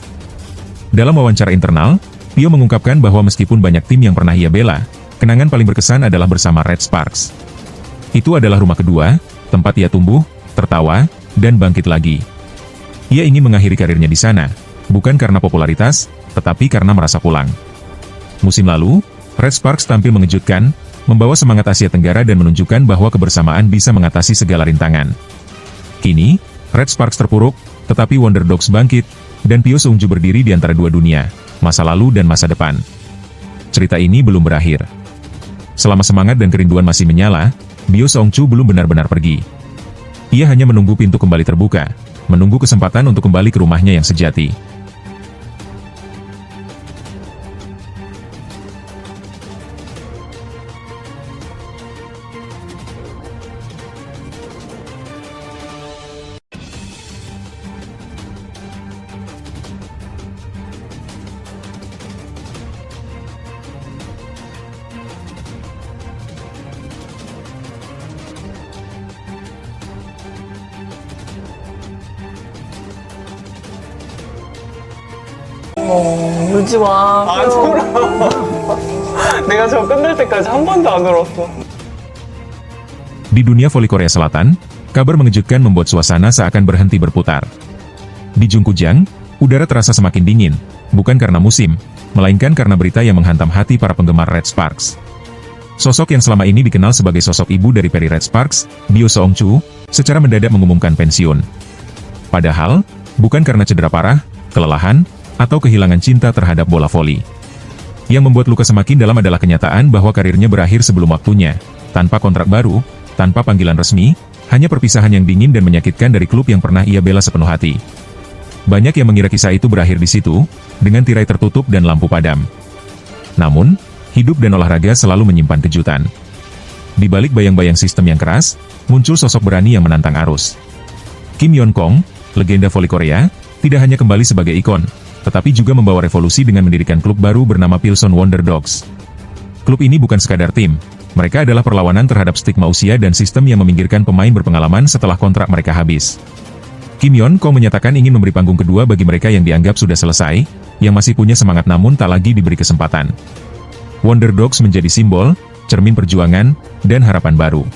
Dalam wawancara internal, Pio mengungkapkan bahwa meskipun banyak tim yang pernah ia bela, kenangan paling berkesan adalah bersama Red Sparks. Itu adalah rumah kedua, tempat ia tumbuh, tertawa, dan bangkit lagi. Ia ingin mengakhiri karirnya di sana, bukan karena popularitas, tetapi karena merasa pulang. Musim lalu, Red Sparks tampil mengejutkan, membawa semangat Asia Tenggara dan menunjukkan bahwa kebersamaan bisa mengatasi segala rintangan. Kini, Red Sparks terpuruk, tetapi Wonder Dogs bangkit, dan Pio Seungju berdiri di antara dua dunia, masa lalu dan masa depan. Cerita ini belum berakhir. Selama semangat dan kerinduan masih menyala, Bio Seungju belum benar-benar pergi. Ia hanya menunggu pintu kembali terbuka, menunggu kesempatan untuk kembali ke rumahnya yang sejati. 울지 마. 안 울어. 내가 저 끝날 때까지 한 번도 안 울었어. Di dunia voli Korea Selatan, kabar mengejutkan membuat suasana seakan berhenti berputar. Di Jungkujang, udara terasa semakin dingin, bukan karena musim, melainkan karena berita yang menghantam hati para penggemar Red Sparks. Sosok yang selama ini dikenal sebagai sosok ibu dari peri Red Sparks, Bio Seong-chu, secara mendadak mengumumkan pensiun. Padahal, bukan karena cedera parah, kelelahan, atau kehilangan cinta terhadap bola voli. Yang membuat luka semakin dalam adalah kenyataan bahwa karirnya berakhir sebelum waktunya, tanpa kontrak baru, tanpa panggilan resmi, hanya perpisahan yang dingin dan menyakitkan dari klub yang pernah ia bela sepenuh hati. Banyak yang mengira kisah itu berakhir di situ, dengan tirai tertutup dan lampu padam. Namun, hidup dan olahraga selalu menyimpan kejutan. Di balik bayang-bayang sistem yang keras, muncul sosok berani yang menantang arus. Kim Yeon-kong, legenda voli Korea, tidak hanya kembali sebagai ikon, tetapi juga membawa revolusi dengan mendirikan klub baru bernama Pilsen Wonder Dogs. Klub ini bukan sekadar tim, mereka adalah perlawanan terhadap stigma usia dan sistem yang meminggirkan pemain berpengalaman setelah kontrak mereka habis. Kim Yeon-kong menyatakan ingin memberi panggung kedua bagi mereka yang dianggap sudah selesai, yang masih punya semangat namun tak lagi diberi kesempatan. Wonder Dogs menjadi simbol, cermin perjuangan, dan harapan baru.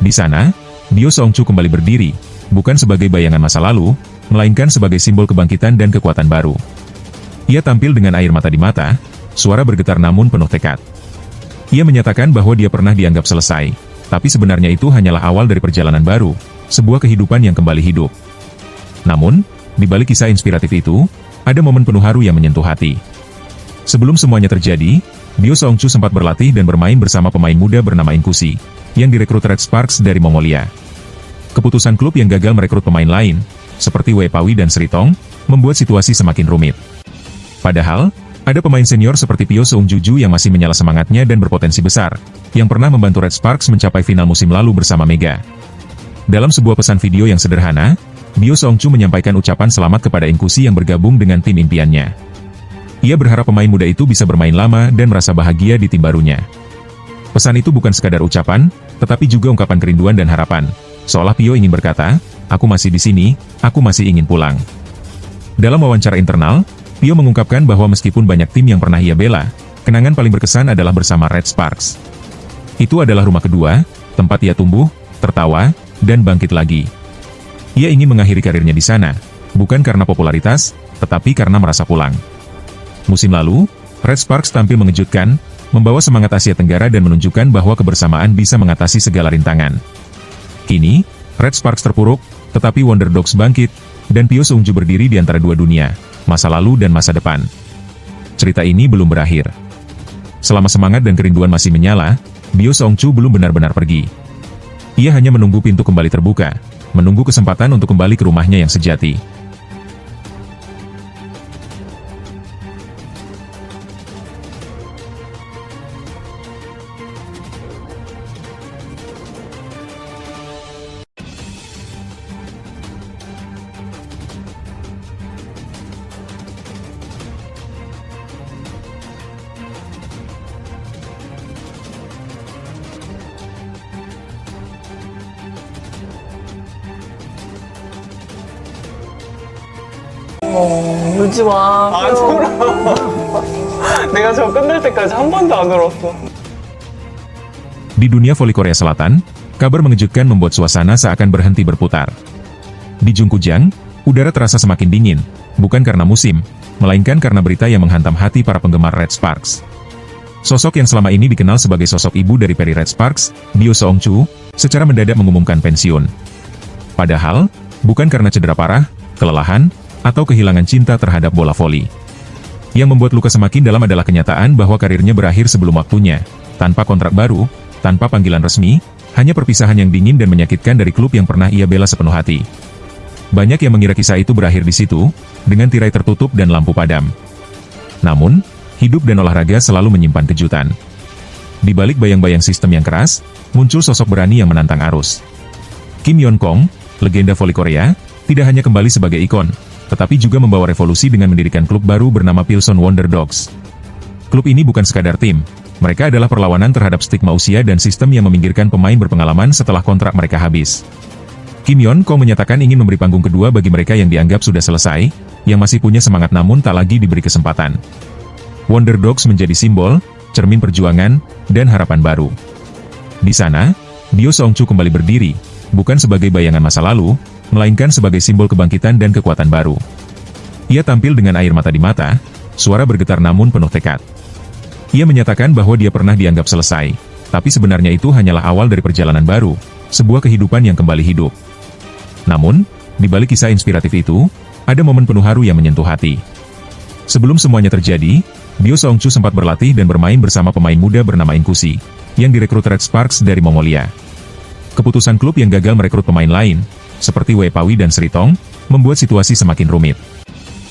Di sana, Bio Seong-chu kembali berdiri, bukan sebagai bayangan masa lalu, melainkan sebagai simbol kebangkitan dan kekuatan baru. Ia tampil dengan air mata di mata, suara bergetar namun penuh tekad. Ia menyatakan bahwa dia pernah dianggap selesai, tapi sebenarnya itu hanyalah awal dari perjalanan baru, sebuah kehidupan yang kembali hidup. Namun, di balik kisah inspiratif itu, ada momen penuh haru yang menyentuh hati. Sebelum semuanya terjadi, Bio Seong-chu sempat berlatih dan bermain bersama pemain muda bernama Inkusi, yang direkrut Red Sparks dari Mongolia. Keputusan klub yang gagal merekrut pemain lain, seperti Wei Pawi dan Sritong, membuat situasi semakin rumit. Padahal, ada pemain senior seperti Pyo Seung-juju yang masih menyala semangatnya dan berpotensi besar, yang pernah membantu Red Sparks mencapai final musim lalu bersama Mega. Dalam sebuah pesan video yang sederhana, Bio Seong-chu menyampaikan ucapan selamat kepada Inkusi yang bergabung dengan tim impiannya. Ia berharap pemain muda itu bisa bermain lama dan merasa bahagia di tim barunya. Pesan itu bukan sekadar ucapan, tetapi juga ungkapan kerinduan dan harapan. Seolah Pyo ingin berkata, "Aku masih di sini, aku masih ingin pulang." Dalam wawancara internal, Pyo mengungkapkan bahwa meskipun banyak tim yang pernah ia bela, kenangan paling berkesan adalah bersama Red Sparks. Itu adalah rumah kedua, tempat ia tumbuh, tertawa, dan bangkit lagi. Ia ingin mengakhiri karirnya di sana, bukan karena popularitas, tetapi karena merasa pulang. Musim lalu, Red Sparks tampil mengejutkan, membawa semangat Asia Tenggara dan menunjukkan bahwa kebersamaan bisa mengatasi segala rintangan. Kini, Red Sparks terpuruk, tetapi Wonder Dogs bangkit, dan Pyo Seung-ju berdiri di antara dua dunia, masa lalu dan masa depan. Cerita ini belum berakhir. Selama semangat dan kerinduan masih menyala, Bio Seong-chu belum benar-benar pergi. Ia hanya menunggu pintu kembali terbuka, menunggu kesempatan untuk kembali ke rumahnya yang sejati. 울지 마. 안 울어. 내가 저 끝날 때까지 한 번도 안 울었어. Di dunia voli Korea Selatan, kabar mengejutkan membuat suasana seakan berhenti berputar. Di Jungkujang, udara terasa semakin dingin, bukan karena musim, melainkan karena berita yang menghantam hati para penggemar Red Sparks. Sosok yang selama ini dikenal sebagai sosok ibu dari peri Red Sparks, Bio Seong-chu, secara mendadak mengumumkan pensiun. Padahal, bukan karena cedera parah, kelelahan, atau kehilangan cinta terhadap bola voli. Yang membuat luka semakin dalam adalah kenyataan bahwa karirnya berakhir sebelum waktunya, tanpa kontrak baru, tanpa panggilan resmi, hanya perpisahan yang dingin dan menyakitkan dari klub yang pernah ia bela sepenuh hati. Banyak yang mengira kisah itu berakhir di situ, dengan tirai tertutup dan lampu padam. Namun, hidup dan olahraga selalu menyimpan kejutan. Di balik bayang-bayang sistem yang keras, muncul sosok berani yang menantang arus. Kim Yeon-kong, legenda voli Korea, tidak hanya kembali sebagai ikon, tetapi juga membawa revolusi dengan mendirikan klub baru bernama Pilsen Wonder Dogs. Klub ini bukan sekadar tim, mereka adalah perlawanan terhadap stigma usia dan sistem yang meminggirkan pemain berpengalaman setelah kontrak mereka habis. Kim Yeon-kong menyatakan ingin memberi panggung kedua bagi mereka yang dianggap sudah selesai, yang masih punya semangat namun tak lagi diberi kesempatan. Wonder Dogs menjadi simbol, cermin perjuangan, dan harapan baru. Di sana, Bio Seongchu kembali berdiri, bukan sebagai bayangan masa lalu, melainkan sebagai simbol kebangkitan dan kekuatan baru. Ia tampil dengan air mata di mata, suara bergetar namun penuh tekad. Ia menyatakan bahwa dia pernah dianggap selesai, tapi sebenarnya itu hanyalah awal dari perjalanan baru, sebuah kehidupan yang kembali hidup. Namun, di balik kisah inspiratif itu, ada momen penuh haru yang menyentuh hati. Sebelum semuanya terjadi, Bio Seongchu sempat berlatih dan bermain bersama pemain muda bernama Inkusi, yang direkrut Red Sparks dari Mongolia. Keputusan klub yang gagal merekrut pemain lain, seperti Wei Pawi dan Sritong, membuat situasi semakin rumit.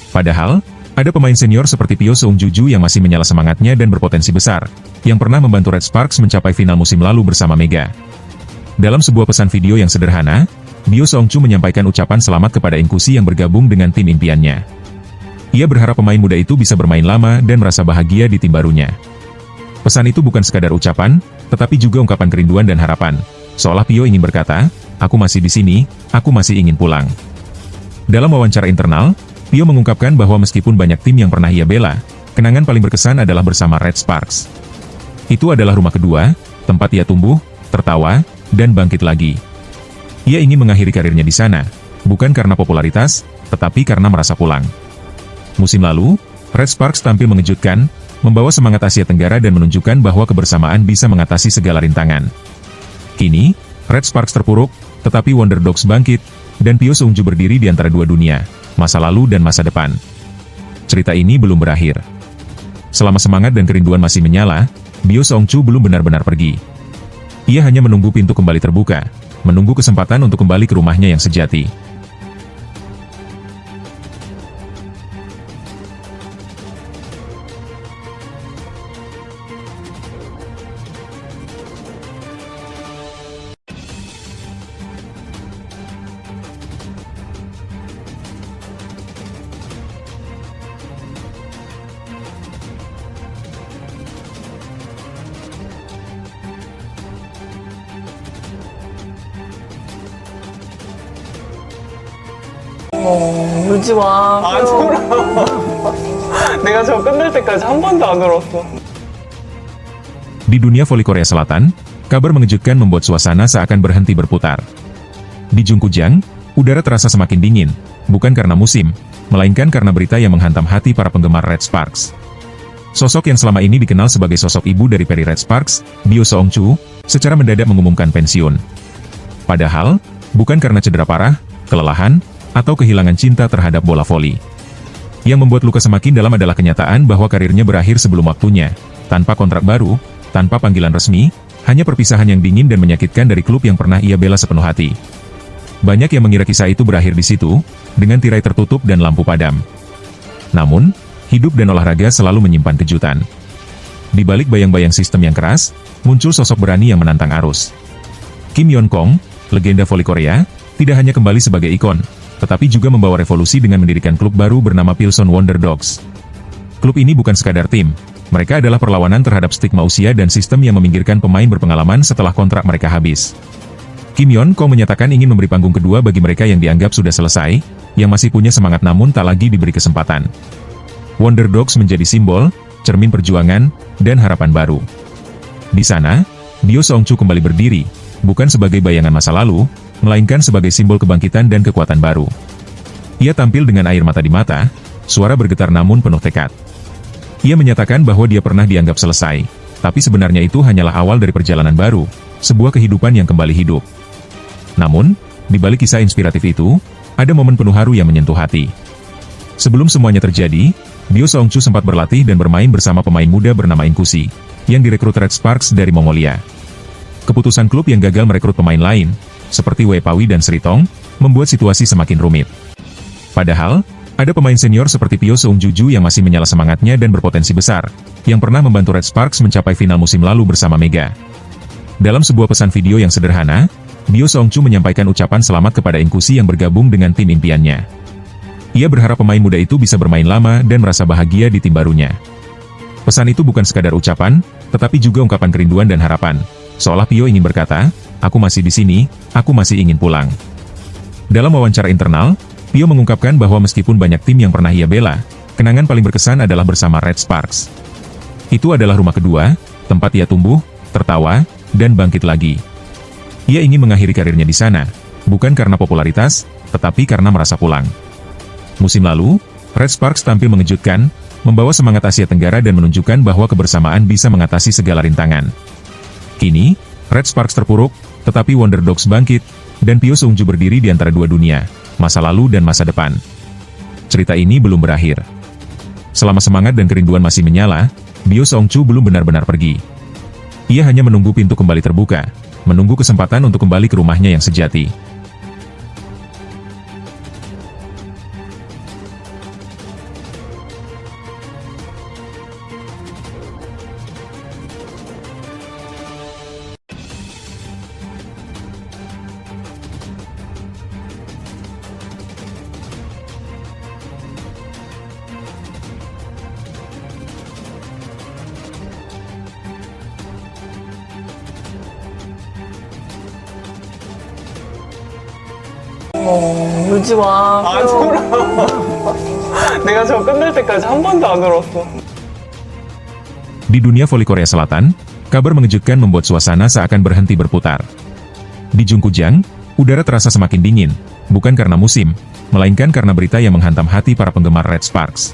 Padahal, ada pemain senior seperti Pyo Seung Juju yang masih menyala semangatnya dan berpotensi besar, yang pernah membantu Red Sparks mencapai final musim lalu bersama Mega. Dalam sebuah pesan video yang sederhana, Bio Seongchu menyampaikan ucapan selamat kepada Inkusi yang bergabung dengan tim impiannya. Ia berharap pemain muda itu bisa bermain lama dan merasa bahagia di tim barunya. Pesan itu bukan sekadar ucapan, tetapi juga ungkapan kerinduan dan harapan. Seolah Pyo ingin berkata, "Aku masih di sini, aku masih ingin pulang." Dalam wawancara internal, Pyo mengungkapkan bahwa meskipun banyak tim yang pernah ia bela, kenangan paling berkesan adalah bersama Red Sparks. Itu adalah rumah kedua, tempat ia tumbuh, tertawa, dan bangkit lagi. Ia ingin mengakhiri karirnya di sana, bukan karena popularitas, tetapi karena merasa pulang. Musim lalu, Red Sparks tampil mengejutkan, membawa semangat Asia Tenggara dan menunjukkan bahwa kebersamaan bisa mengatasi segala rintangan. Kini, Red Sparks terpuruk, tetapi Wonder Dogs bangkit, dan Pyo Seongchu berdiri di antara dua dunia, masa lalu dan masa depan. Cerita ini belum berakhir. Selama semangat dan kerinduan masih menyala, Bio Seongchu belum benar-benar pergi. Ia hanya menunggu pintu kembali terbuka, menunggu kesempatan untuk kembali ke rumahnya yang sejati. 울지 마. 안 울어. 내가 저 끝날 때까지 한 번도 안 울었어. Di dunia voli Korea Selatan, kabar mengejutkan membuat suasana seakan berhenti berputar. Di Jungkujang, udara terasa semakin dingin, bukan karena musim, melainkan karena berita yang menghantam hati para penggemar Red Sparks. Sosok yang selama ini dikenal sebagai sosok ibu dari peri Red Sparks, Bio Seongchu, secara mendadak mengumumkan pensiun. Padahal, bukan karena cedera parah, kelelahan, atau kehilangan cinta terhadap bola voli. Yang membuat luka semakin dalam adalah kenyataan bahwa karirnya berakhir sebelum waktunya, tanpa kontrak baru, tanpa panggilan resmi, hanya perpisahan yang dingin dan menyakitkan dari klub yang pernah ia bela sepenuh hati. Banyak yang mengira kisah itu berakhir di situ, dengan tirai tertutup dan lampu padam. Namun, hidup dan olahraga selalu menyimpan kejutan. Di balik bayang-bayang sistem yang keras, muncul sosok berani yang menantang arus. Kim Yeon Kong, legenda voli Korea, tidak hanya kembali sebagai ikon, tetapi juga membawa revolusi dengan mendirikan klub baru bernama Pilson Wonder Dogs. Klub ini bukan sekadar tim, mereka adalah perlawanan terhadap stigma usia dan sistem yang meminggirkan pemain berpengalaman setelah kontrak mereka habis. Kim Yeon Kong menyatakan ingin memberi panggung kedua bagi mereka yang dianggap sudah selesai, yang masih punya semangat namun tak lagi diberi kesempatan. Wonder Dogs menjadi simbol, cermin perjuangan, dan harapan baru. Di sana, Bio Seongchu kembali berdiri, bukan sebagai bayangan masa lalu, melainkan sebagai simbol kebangkitan dan kekuatan baru. Ia tampil dengan air mata di mata, suara bergetar namun penuh tekad. Ia menyatakan bahwa dia pernah dianggap selesai, tapi sebenarnya itu hanyalah awal dari perjalanan baru, sebuah kehidupan yang kembali hidup. Namun, di balik kisah inspiratif itu, ada momen penuh haru yang menyentuh hati. Sebelum semuanya terjadi, Bio Seongchu sempat berlatih dan bermain bersama pemain muda bernama Inkusi, yang direkrut Red Sparks dari Mongolia. Keputusan klub yang gagal merekrut pemain lain, seperti Wei Pawi dan Sritong, membuat situasi semakin rumit. Padahal, ada pemain senior seperti Pyo Seung Juju yang masih menyala semangatnya dan berpotensi besar, yang pernah membantu Red Sparks mencapai final musim lalu bersama Mega. Dalam sebuah pesan video yang sederhana, Bio Seongchu menyampaikan ucapan selamat kepada Inkusi yang bergabung dengan tim impiannya. Ia berharap pemain muda itu bisa bermain lama dan merasa bahagia di tim barunya. Pesan itu bukan sekadar ucapan, tetapi juga ungkapan kerinduan dan harapan. Seolah Pyo ingin berkata, "Aku masih di sini, aku masih ingin pulang." Dalam wawancara internal, Pyo mengungkapkan bahwa meskipun banyak tim yang pernah ia bela, kenangan paling berkesan adalah bersama Red Sparks. Itu adalah rumah kedua, tempat ia tumbuh, tertawa, dan bangkit lagi. Ia ingin mengakhiri karirnya di sana, bukan karena popularitas, tetapi karena merasa pulang. Musim lalu, Red Sparks tampil mengejutkan, membawa semangat Asia Tenggara dan menunjukkan bahwa kebersamaan bisa mengatasi segala rintangan. Kini, Red Sparks terpuruk, tetapi Wonder Dogs bangkit, dan Pyo Seungju berdiri di antara dua dunia, masa lalu dan masa depan. Cerita ini belum berakhir. Selama semangat dan kerinduan masih menyala, Pyo Seungju belum benar-benar pergi. Ia hanya menunggu pintu kembali terbuka, menunggu kesempatan untuk kembali ke rumahnya yang sejati. 울지 마. 안 울어. 내가 저 끝날 때까지 한 번도 안 울었어. Di dunia voli Korea Selatan, kabar mengejutkan membuat suasana seakan berhenti berputar. Di Jungkujang, udara terasa semakin dingin, bukan karena musim, melainkan karena berita yang menghantam hati para penggemar Red Sparks.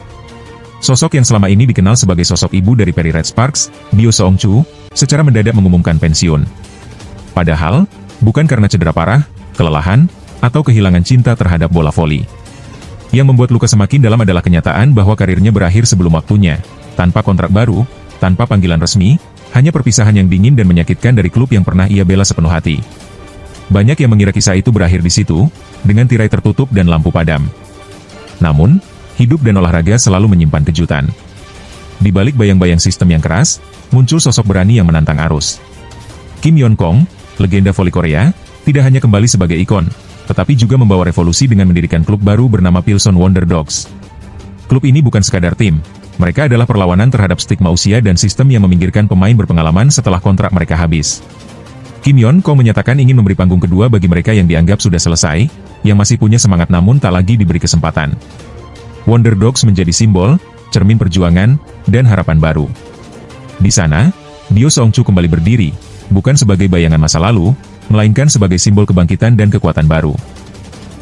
Sosok yang selama ini dikenal sebagai sosok ibu dari peri Red Sparks, Pyo Seungju, secara mendadak mengumumkan pensiun. Padahal, bukan karena cedera parah, kelelahan, atau kehilangan cinta terhadap bola voli. Yang membuat luka semakin dalam adalah kenyataan bahwa karirnya berakhir sebelum waktunya, tanpa kontrak baru, tanpa panggilan resmi, hanya perpisahan yang dingin dan menyakitkan dari klub yang pernah ia bela sepenuh hati. Banyak yang mengira kisah itu berakhir di situ, dengan tirai tertutup dan lampu padam. Namun, hidup dan olahraga selalu menyimpan kejutan. Di balik bayang-bayang sistem yang keras, muncul sosok berani yang menantang arus. Kim Yeon Kong, legenda voli Korea, tidak hanya kembali sebagai ikon, tetapi juga membawa revolusi dengan mendirikan klub baru bernama Pilson Wonder Dogs. Klub ini bukan sekadar tim, mereka adalah perlawanan terhadap stigma usia dan sistem yang meminggirkan pemain berpengalaman setelah kontrak mereka habis. Kim Yeon Kong menyatakan ingin memberi panggung kedua bagi mereka yang dianggap sudah selesai, yang masih punya semangat namun tak lagi diberi kesempatan. Wonder Dogs menjadi simbol, cermin perjuangan, dan harapan baru. Di sana, Pyo Seungju kembali berdiri, bukan sebagai bayangan masa lalu, melainkan sebagai simbol kebangkitan dan kekuatan baru.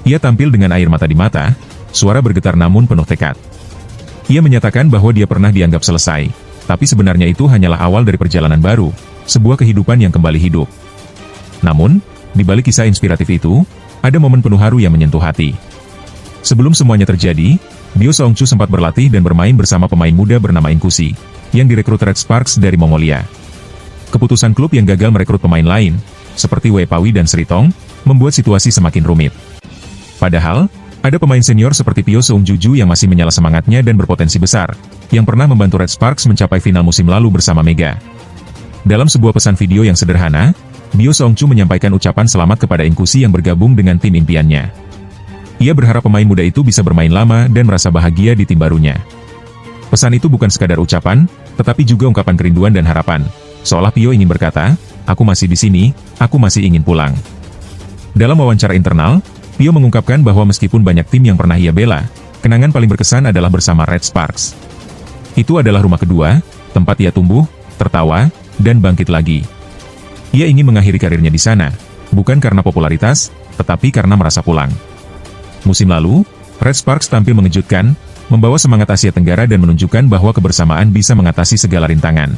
Ia tampil dengan air mata di mata, suara bergetar namun penuh tekad. Ia menyatakan bahwa dia pernah dianggap selesai, tapi sebenarnya itu hanyalah awal dari perjalanan baru, sebuah kehidupan yang kembali hidup. Namun, di balik kisah inspiratif itu, ada momen penuh haru yang menyentuh hati. Sebelum semuanya terjadi, Pyo Seungju sempat berlatih dan bermain bersama pemain muda bernama Inkusi, yang direkrut Red Sparks dari Mongolia. Keputusan klub yang gagal merekrut pemain lain, seperti Wei Pawi dan Sri Tong, membuat situasi semakin rumit. Padahal, ada pemain senior seperti Pyo Seungju yang masih menyala semangatnya dan berpotensi besar, yang pernah membantu Red Sparks mencapai final musim lalu bersama Mega. Dalam sebuah pesan video yang sederhana, Pyo Seungju menyampaikan ucapan selamat kepada Inkusi yang bergabung dengan tim impiannya. Ia berharap pemain muda itu bisa bermain lama dan merasa bahagia di tim barunya. Pesan itu bukan sekadar ucapan, tetapi juga ungkapan kerinduan dan harapan, seolah Pyo ingin berkata, "Aku masih di sini, aku masih ingin pulang." Dalam wawancara internal, Pyo mengungkapkan bahwa meskipun banyak tim yang pernah ia bela, kenangan paling berkesan adalah bersama Red Sparks. Itu adalah rumah kedua, tempat ia tumbuh, tertawa, dan bangkit lagi. Ia ingin mengakhiri karirnya di sana, bukan karena popularitas, tetapi karena merasa pulang. Musim lalu, Red Sparks tampil mengejutkan, membawa semangat Asia Tenggara dan menunjukkan bahwa kebersamaan bisa mengatasi segala rintangan.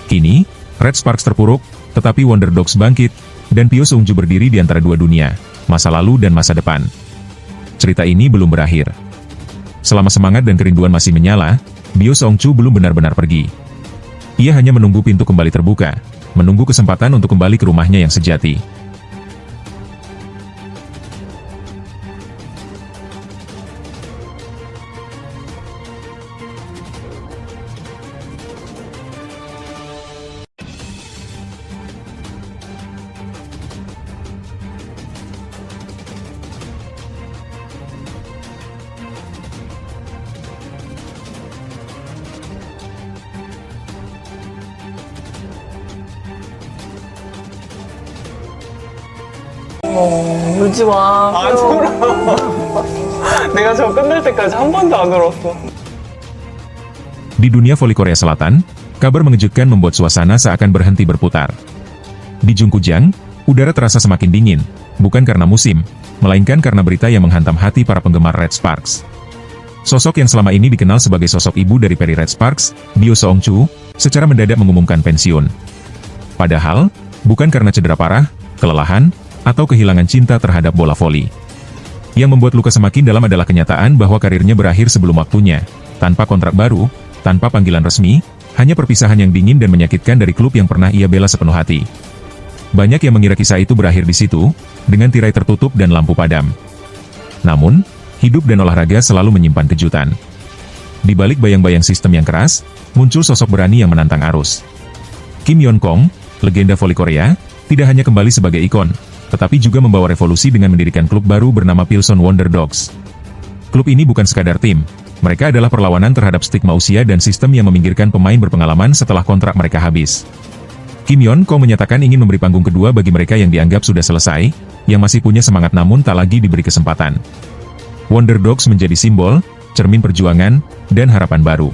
Kini, Red Sparks terpuruk, tetapi Wonder Dogs bangkit, dan Pyo Seungju berdiri di antara dua dunia, masa lalu dan masa depan. Cerita ini belum berakhir. Selama semangat dan kerinduan masih menyala, Pyo Seungju belum benar-benar pergi. Ia hanya menunggu pintu kembali terbuka, menunggu kesempatan untuk kembali ke rumahnya yang sejati. 울지 마. 안 울어. 내가 저 끝날 때까지 한 번도 안 울었어. Di dunia voli Korea Selatan, kabar mengejutkan membuat suasana seakan berhenti berputar. Di Jungkujang, udara terasa semakin dingin, bukan karena musim, melainkan karena berita yang menghantam hati para penggemar Red Sparks. Sosok yang selama ini dikenal sebagai sosok ibu dari peri Red Sparks, Bio Seong-chu, secara mendadak mengumumkan pensiun. Padahal, bukan karena cedera parah, kelelahan, atau kehilangan cinta terhadap bola voli. Yang membuat luka semakin dalam adalah kenyataan bahwa karirnya berakhir sebelum waktunya, tanpa kontrak baru, tanpa panggilan resmi, hanya perpisahan yang dingin dan menyakitkan dari klub yang pernah ia bela sepenuh hati. Banyak yang mengira kisah itu berakhir di situ, dengan tirai tertutup dan lampu padam. Namun, hidup dan olahraga selalu menyimpan kejutan. Di balik bayang-bayang sistem yang keras, muncul sosok berani yang menantang arus. Kim Yeon-kong, legenda voli Korea, tidak hanya kembali sebagai ikon, tetapi juga membawa revolusi dengan mendirikan klub baru bernama Pilsen Wonder Dogs. Klub ini bukan sekadar tim, mereka adalah perlawanan terhadap stigma usia dan sistem yang meminggirkan pemain berpengalaman setelah kontrak mereka habis. Kim Yeon-kong menyatakan ingin memberi panggung kedua bagi mereka yang dianggap sudah selesai, yang masih punya semangat namun tak lagi diberi kesempatan. Wonder Dogs menjadi simbol, cermin perjuangan, dan harapan baru.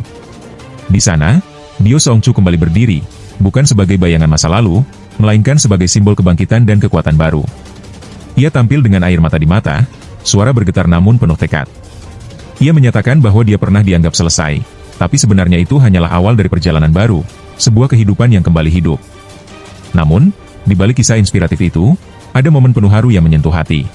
Di sana, Bio Seong-chu kembali berdiri, bukan sebagai bayangan masa lalu, melainkan sebagai simbol kebangkitan dan kekuatan baru. Ia tampil dengan air mata di mata, suara bergetar namun penuh tekad. Ia menyatakan bahwa dia pernah dianggap selesai, tapi sebenarnya itu hanyalah awal dari perjalanan baru, sebuah kehidupan yang kembali hidup. Namun, di balik kisah inspiratif itu, ada momen penuh haru yang menyentuh hati.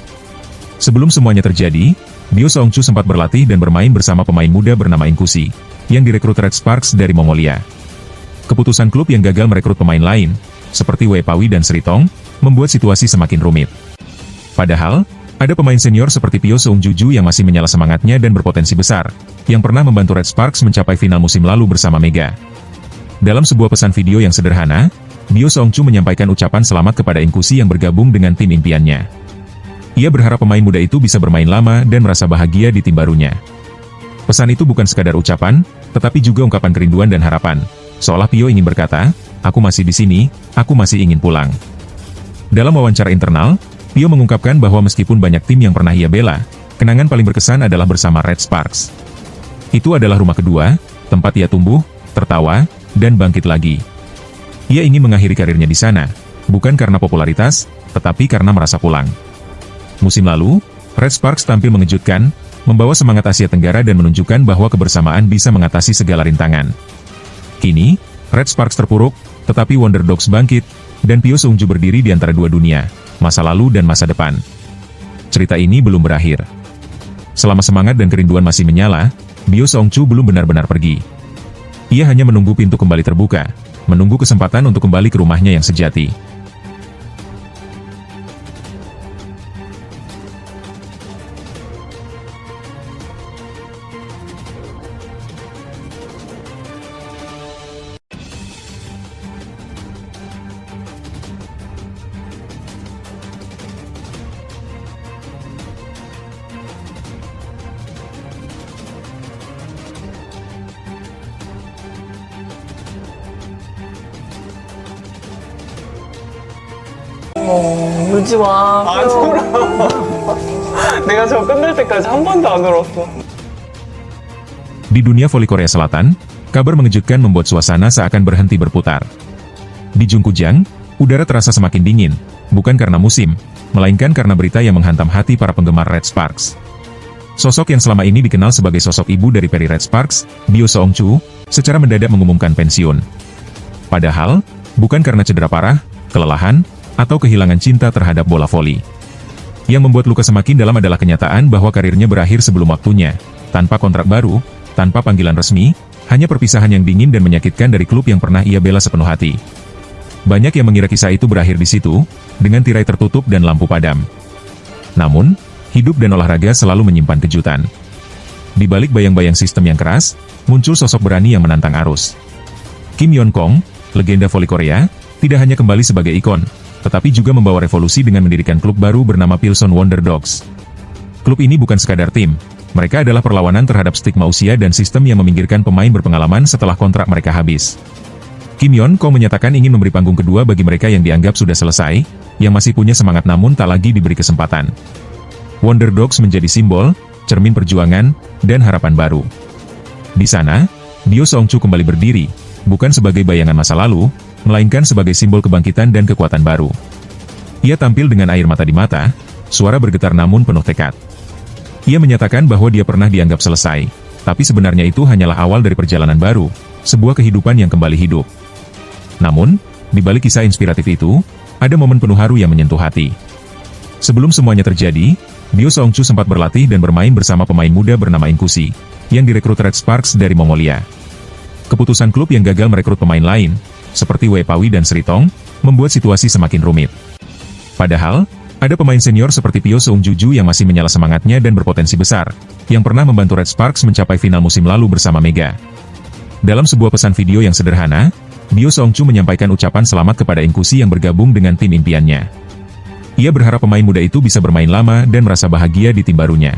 Sebelum semuanya terjadi, Bio Seong-chu sempat berlatih dan bermain bersama pemain muda bernama Inkusi, yang direkrut Red Sparks dari Mongolia. Keputusan klub yang gagal merekrut pemain lain, seperti Wei Pawi dan Sri Tong, membuat situasi semakin rumit. Padahal, ada pemain senior seperti Pyo Seung-juju yang masih menyala semangatnya dan berpotensi besar, yang pernah membantu Red Sparks mencapai final musim lalu bersama Mega. Dalam sebuah pesan video yang sederhana, Bio Seong-chu menyampaikan ucapan selamat kepada Inkusi yang bergabung dengan tim impiannya. Ia berharap pemain muda itu bisa bermain lama dan merasa bahagia di tim barunya. Pesan itu bukan sekadar ucapan, tetapi juga ungkapan kerinduan dan harapan, seolah Pyo ingin berkata, "Aku masih di sini, aku masih ingin pulang." Dalam wawancara internal, Pyo mengungkapkan bahwa meskipun banyak tim yang pernah ia bela, kenangan paling berkesan adalah bersama Red Sparks. Itu adalah rumah kedua, tempat ia tumbuh, tertawa, dan bangkit lagi. Ia ingin mengakhiri karirnya di sana, bukan karena popularitas, tetapi karena merasa pulang. Musim lalu, Red Sparks tampil mengejutkan, membawa semangat Asia Tenggara dan menunjukkan bahwa kebersamaan bisa mengatasi segala rintangan. Kini, Red Sparks terpuruk, tetapi Wonder Dogs bangkit, dan Pyo Seong-ju berdiri di antara dua dunia, masa lalu dan masa depan. Cerita ini belum berakhir. Selama semangat dan kerinduan masih menyala, Bio Seong-chu belum benar-benar pergi. Ia hanya menunggu pintu kembali terbuka, menunggu kesempatan untuk kembali ke rumahnya yang sejati. 울지 마. 안 울어. 내가 저 끝날 때까지 한 번도 안 울었어. Di dunia voli Korea Selatan, kabar mengejutkan membuat suasana seakan berhenti berputar. Di Jungkujang, udara terasa semakin dingin, bukan karena musim, melainkan karena berita yang menghantam hati para penggemar Red Sparks. Sosok yang selama ini dikenal sebagai sosok ibu dari peri Red Sparks, Bio Seong-chu, secara mendadak mengumumkan pensiun. Padahal, bukan karena cedera parah, kelelahan, atau kehilangan cinta terhadap bola voli. Yang membuat luka semakin dalam adalah kenyataan bahwa karirnya berakhir sebelum waktunya, tanpa kontrak baru, tanpa panggilan resmi, hanya perpisahan yang dingin dan menyakitkan dari klub yang pernah ia bela sepenuh hati. Banyak yang mengira kisah itu berakhir di situ, dengan tirai tertutup dan lampu padam. Namun, hidup dan olahraga selalu menyimpan kejutan. Di balik bayang-bayang sistem yang keras, muncul sosok berani yang menantang arus. Kim Yeon-kong, legenda voli Korea, tidak hanya kembali sebagai ikon, tetapi juga membawa revolusi dengan mendirikan klub baru bernama Pilsen Wonder Dogs. Klub ini bukan sekadar tim, mereka adalah perlawanan terhadap stigma usia dan sistem yang meminggirkan pemain berpengalaman setelah kontrak mereka habis. Kim Yeon-kong menyatakan ingin memberi panggung kedua bagi mereka yang dianggap sudah selesai, yang masih punya semangat namun tak lagi diberi kesempatan. Wonder Dogs menjadi simbol, cermin perjuangan, dan harapan baru. Di sana, Bio Seong-chu kembali berdiri, bukan sebagai bayangan masa lalu, melainkan sebagai simbol kebangkitan dan kekuatan baru. Ia tampil dengan air mata di mata, suara bergetar namun penuh tekad. Ia menyatakan bahwa dia pernah dianggap selesai, tapi sebenarnya itu hanyalah awal dari perjalanan baru, sebuah kehidupan yang kembali hidup. Namun, di balik kisah inspiratif itu, ada momen penuh haru yang menyentuh hati. Sebelum semuanya terjadi, Bio Seong-chu sempat berlatih dan bermain bersama pemain muda bernama Inkusi, yang direkrut Red Sparks dari Mongolia. Keputusan klub yang gagal merekrut pemain lain, seperti Wei Pawi dan Sri Tong, membuat situasi semakin rumit. Padahal, ada pemain senior seperti Pyo Seung-juju yang masih menyala semangatnya dan berpotensi besar, yang pernah membantu Red Sparks mencapai final musim lalu bersama Mega. Dalam sebuah pesan video yang sederhana, Bio Seong-chu menyampaikan ucapan selamat kepada Inkusi yang bergabung dengan tim impiannya. Ia berharap pemain muda itu bisa bermain lama dan merasa bahagia di tim barunya.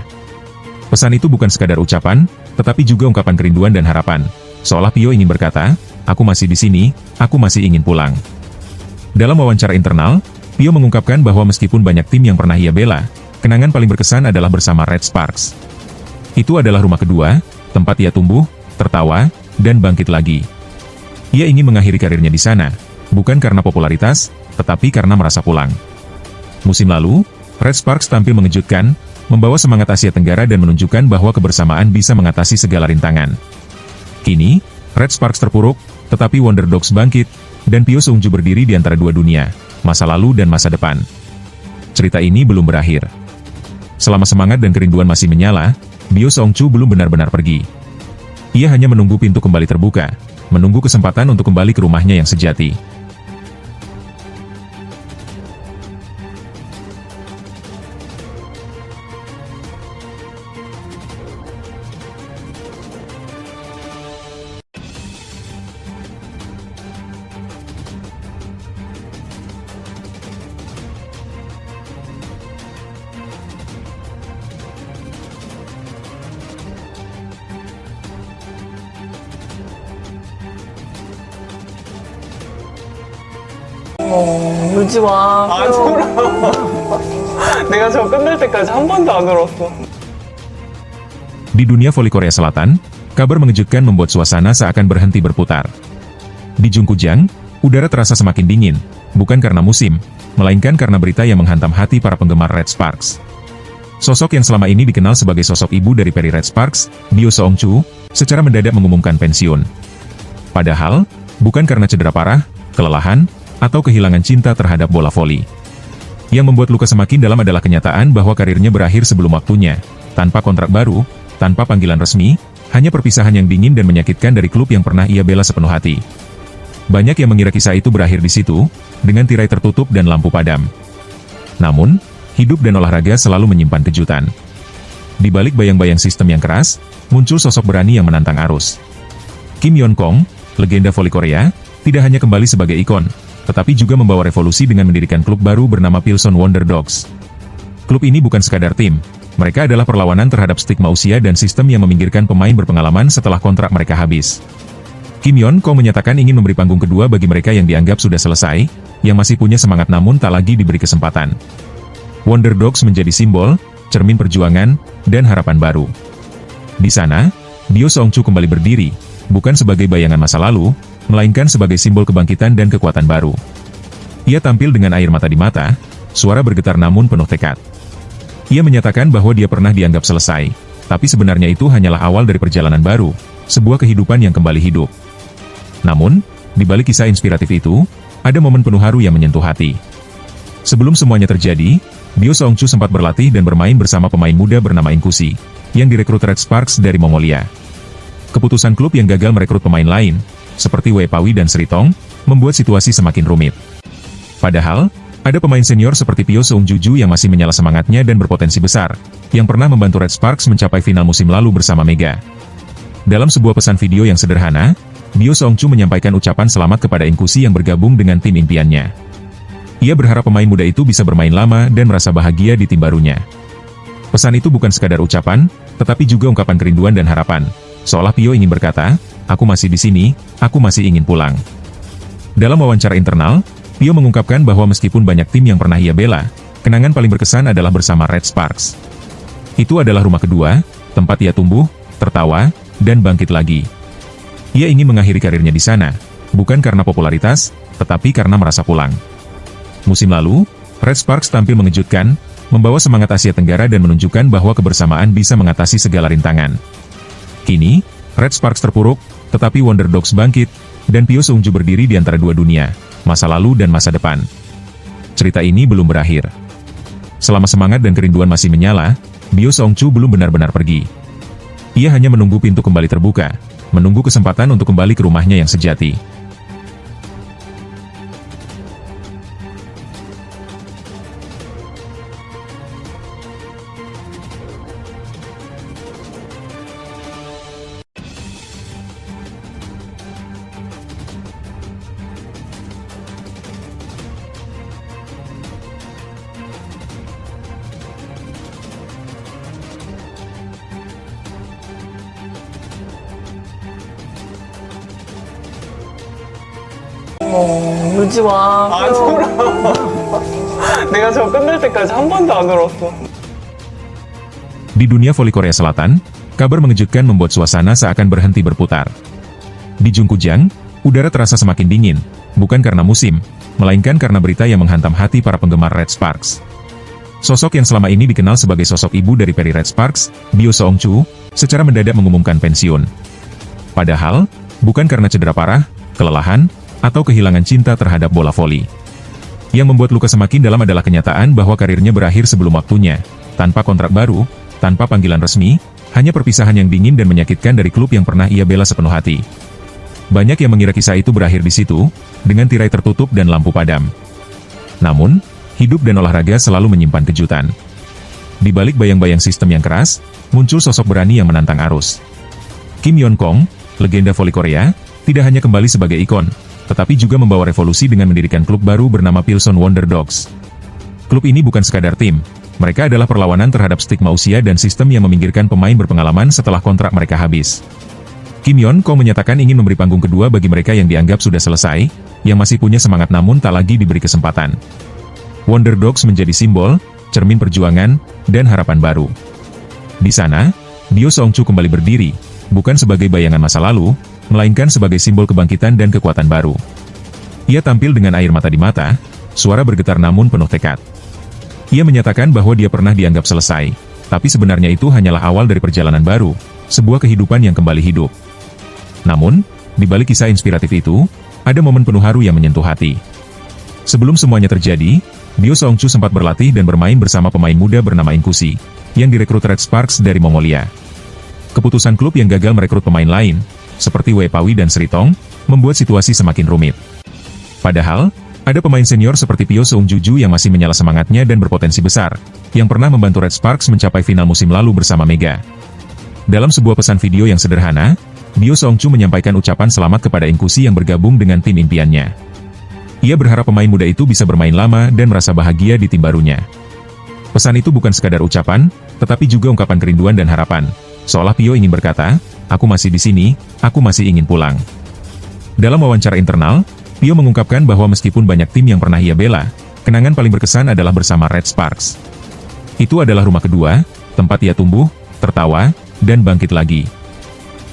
Pesan itu bukan sekadar ucapan, tetapi juga ungkapan kerinduan dan harapan. Seolah Pyo ingin berkata, "Aku masih di sini, aku masih ingin pulang." Dalam wawancara internal, Pyo mengungkapkan bahwa meskipun banyak tim yang pernah ia bela, kenangan paling berkesan adalah bersama Red Sparks. Itu adalah rumah kedua, tempat ia tumbuh, tertawa, dan bangkit lagi. Ia ingin mengakhiri karirnya di sana, bukan karena popularitas, tetapi karena merasa pulang. Musim lalu, Red Sparks tampil mengejutkan, membawa semangat Asia Tenggara dan menunjukkan bahwa kebersamaan bisa mengatasi segala rintangan. Kini, Red Sparks terpuruk, tetapi Wonder Dogs bangkit, dan Pyo Seung-ju berdiri di antara dua dunia, masa lalu dan masa depan. Cerita ini belum berakhir. Selama semangat dan kerinduan masih menyala, Bio Seong-chu belum benar-benar pergi. Ia hanya menunggu pintu kembali terbuka, menunggu kesempatan untuk kembali ke rumahnya yang sejati. 울지 마. 안 울어. 내가 저 끝날 때까지 한 번도 안 울었어. Di dunia voli Korea Selatan, kabar mengejutkan membuat suasana seakan berhenti berputar. Di Jungkujang, udara terasa semakin dingin, bukan karena musim, melainkan karena berita yang menghantam hati para penggemar Red Sparks. Sosok yang selama ini dikenal sebagai sosok ibu dari peri Red Sparks, Bio Seong-chu, secara mendadak mengumumkan pensiun. Padahal, bukan karena cedera parah, kelelahan, atau kehilangan cinta terhadap bola voli. Yang membuat luka semakin dalam adalah kenyataan bahwa karirnya berakhir sebelum waktunya, tanpa kontrak baru, tanpa panggilan resmi, hanya perpisahan yang dingin dan menyakitkan dari klub yang pernah ia bela sepenuh hati. Banyak yang mengira kisah itu berakhir di situ, dengan tirai tertutup dan lampu padam. Namun, hidup dan olahraga selalu menyimpan kejutan. Di balik bayang-bayang sistem yang keras, muncul sosok berani yang menantang arus. Kim Yeon-kong, legenda voli Korea, tidak hanya kembali sebagai ikon, tetapi juga membawa revolusi dengan mendirikan klub baru bernama Pilsen Wonder Dogs. Klub ini bukan sekadar tim, mereka adalah perlawanan terhadap stigma usia dan sistem yang meminggirkan pemain berpengalaman setelah kontrak mereka habis. Kim Yeon-kong menyatakan ingin memberi panggung kedua bagi mereka yang dianggap sudah selesai, yang masih punya semangat namun tak lagi diberi kesempatan. Wonder Dogs menjadi simbol, cermin perjuangan, dan harapan baru. Di sana, Bio Seong-chu kembali berdiri, bukan sebagai bayangan masa lalu, melainkan sebagai simbol kebangkitan dan kekuatan baru. Ia tampil dengan air mata di mata, suara bergetar namun penuh tekad. Ia menyatakan bahwa dia pernah dianggap selesai, tapi sebenarnya itu hanyalah awal dari perjalanan baru, sebuah kehidupan yang kembali hidup. Namun, di balik kisah inspiratif itu, ada momen penuh haru yang menyentuh hati. Sebelum semuanya terjadi, Bio Seong-chu sempat berlatih dan bermain bersama pemain muda bernama Inkusi, yang direkrut Red Sparks dari Mongolia. Keputusan klub yang gagal merekrut pemain lain, seperti Wei Pawi dan Sri Tong, membuat situasi semakin rumit. Padahal, ada pemain senior seperti Pyo Seung-juju yang masih menyala semangatnya dan berpotensi besar, yang pernah membantu Red Sparks mencapai final musim lalu bersama Mega. Dalam sebuah pesan video yang sederhana, Bio Seong-chu menyampaikan ucapan selamat kepada Inkusi yang bergabung dengan tim impiannya. Ia berharap pemain muda itu bisa bermain lama dan merasa bahagia di tim barunya. Pesan itu bukan sekadar ucapan, tetapi juga ungkapan kerinduan dan harapan. Seolah Pyo ingin berkata, "Aku masih di sini, aku masih ingin pulang." Dalam wawancara internal, Pyo mengungkapkan bahwa meskipun banyak tim yang pernah ia bela, kenangan paling berkesan adalah bersama Red Sparks. Itu adalah rumah kedua, tempat ia tumbuh, tertawa, dan bangkit lagi. Ia ingin mengakhiri karirnya di sana, bukan karena popularitas, tetapi karena merasa pulang. Musim lalu, Red Sparks tampil mengejutkan, membawa semangat Asia Tenggara dan menunjukkan bahwa kebersamaan bisa mengatasi segala rintangan. Kini, Red Sparks terpuruk, tetapi Wonder Dogs bangkit, dan Pyo Seungju berdiri di antara dua dunia, masa lalu dan masa depan. Cerita ini belum berakhir. Selama semangat dan kerinduan masih menyala, Pyo Seungju belum benar-benar pergi. Ia hanya menunggu pintu kembali terbuka, menunggu kesempatan untuk kembali ke rumahnya yang sejati. 울지 마. 안 울어. 내가 저 끝날 때까지 한 번도 안 울었어. Di dunia voli Korea Selatan, kabar mengejutkan membuat suasana seakan berhenti berputar. Di Jungkujang, udara terasa semakin dingin, bukan karena musim, melainkan karena berita yang menghantam hati para penggemar Red Sparks. Sosok yang selama ini dikenal sebagai sosok ibu dari peri Red Sparks, Pyo Seungju, secara mendadak mengumumkan pensiun. Padahal, bukan karena cedera parah, kelelahan, atau kehilangan cinta terhadap bola voli. Yang membuat luka semakin dalam adalah kenyataan bahwa karirnya berakhir sebelum waktunya, tanpa kontrak baru, tanpa panggilan resmi, hanya perpisahan yang dingin dan menyakitkan dari klub yang pernah ia bela sepenuh hati. Banyak yang mengira kisah itu berakhir di situ, dengan tirai tertutup dan lampu padam. Namun, hidup dan olahraga selalu menyimpan kejutan. Di balik bayang-bayang sistem yang keras, muncul sosok berani yang menantang arus. Kim Yeon Kong, legenda voli Korea, tidak hanya kembali sebagai ikon, tetapi juga membawa revolusi dengan mendirikan klub baru bernama Pilsen Wonder Dogs. Klub ini bukan sekadar tim, mereka adalah perlawanan terhadap stigma usia dan sistem yang meminggirkan pemain berpengalaman setelah kontrak mereka habis. Kim Yeon Kong menyatakan ingin memberi panggung kedua bagi mereka yang dianggap sudah selesai, yang masih punya semangat namun tak lagi diberi kesempatan. Wonder Dogs menjadi simbol, cermin perjuangan, dan harapan baru. Di sana, Pyo Seungju kembali berdiri, bukan sebagai bayangan masa lalu, melainkan sebagai simbol kebangkitan dan kekuatan baru. Ia tampil dengan air mata di mata, suara bergetar namun penuh tekad. Ia menyatakan bahwa dia pernah dianggap selesai, tapi sebenarnya itu hanyalah awal dari perjalanan baru, sebuah kehidupan yang kembali hidup. Namun, di balik kisah inspiratif itu, ada momen penuh haru yang menyentuh hati. Sebelum semuanya terjadi, Pyo Seungju sempat berlatih dan bermain bersama pemain muda bernama Inkusi, yang direkrut Red Sparks dari Mongolia. Keputusan klub yang gagal merekrut pemain lain, seperti Wei Pawi dan Sritong, membuat situasi semakin rumit. Padahal, ada pemain senior seperti Pyo Seungju yang masih menyala semangatnya dan berpotensi besar, yang pernah membantu Red Sparks mencapai final musim lalu bersama Mega. Dalam sebuah pesan video yang sederhana, Pyo Seungju menyampaikan ucapan selamat kepada Inkusi yang bergabung dengan tim impiannya. Ia berharap pemain muda itu bisa bermain lama dan merasa bahagia di tim barunya. Pesan itu bukan sekadar ucapan, tetapi juga ungkapan kerinduan dan harapan, seolah Pyo ingin berkata, "Aku masih di sini, aku masih ingin pulang." Dalam wawancara internal, Pyo mengungkapkan bahwa meskipun banyak tim yang pernah ia bela, kenangan paling berkesan adalah bersama Red Sparks. Itu adalah rumah kedua, tempat ia tumbuh, tertawa, dan bangkit lagi.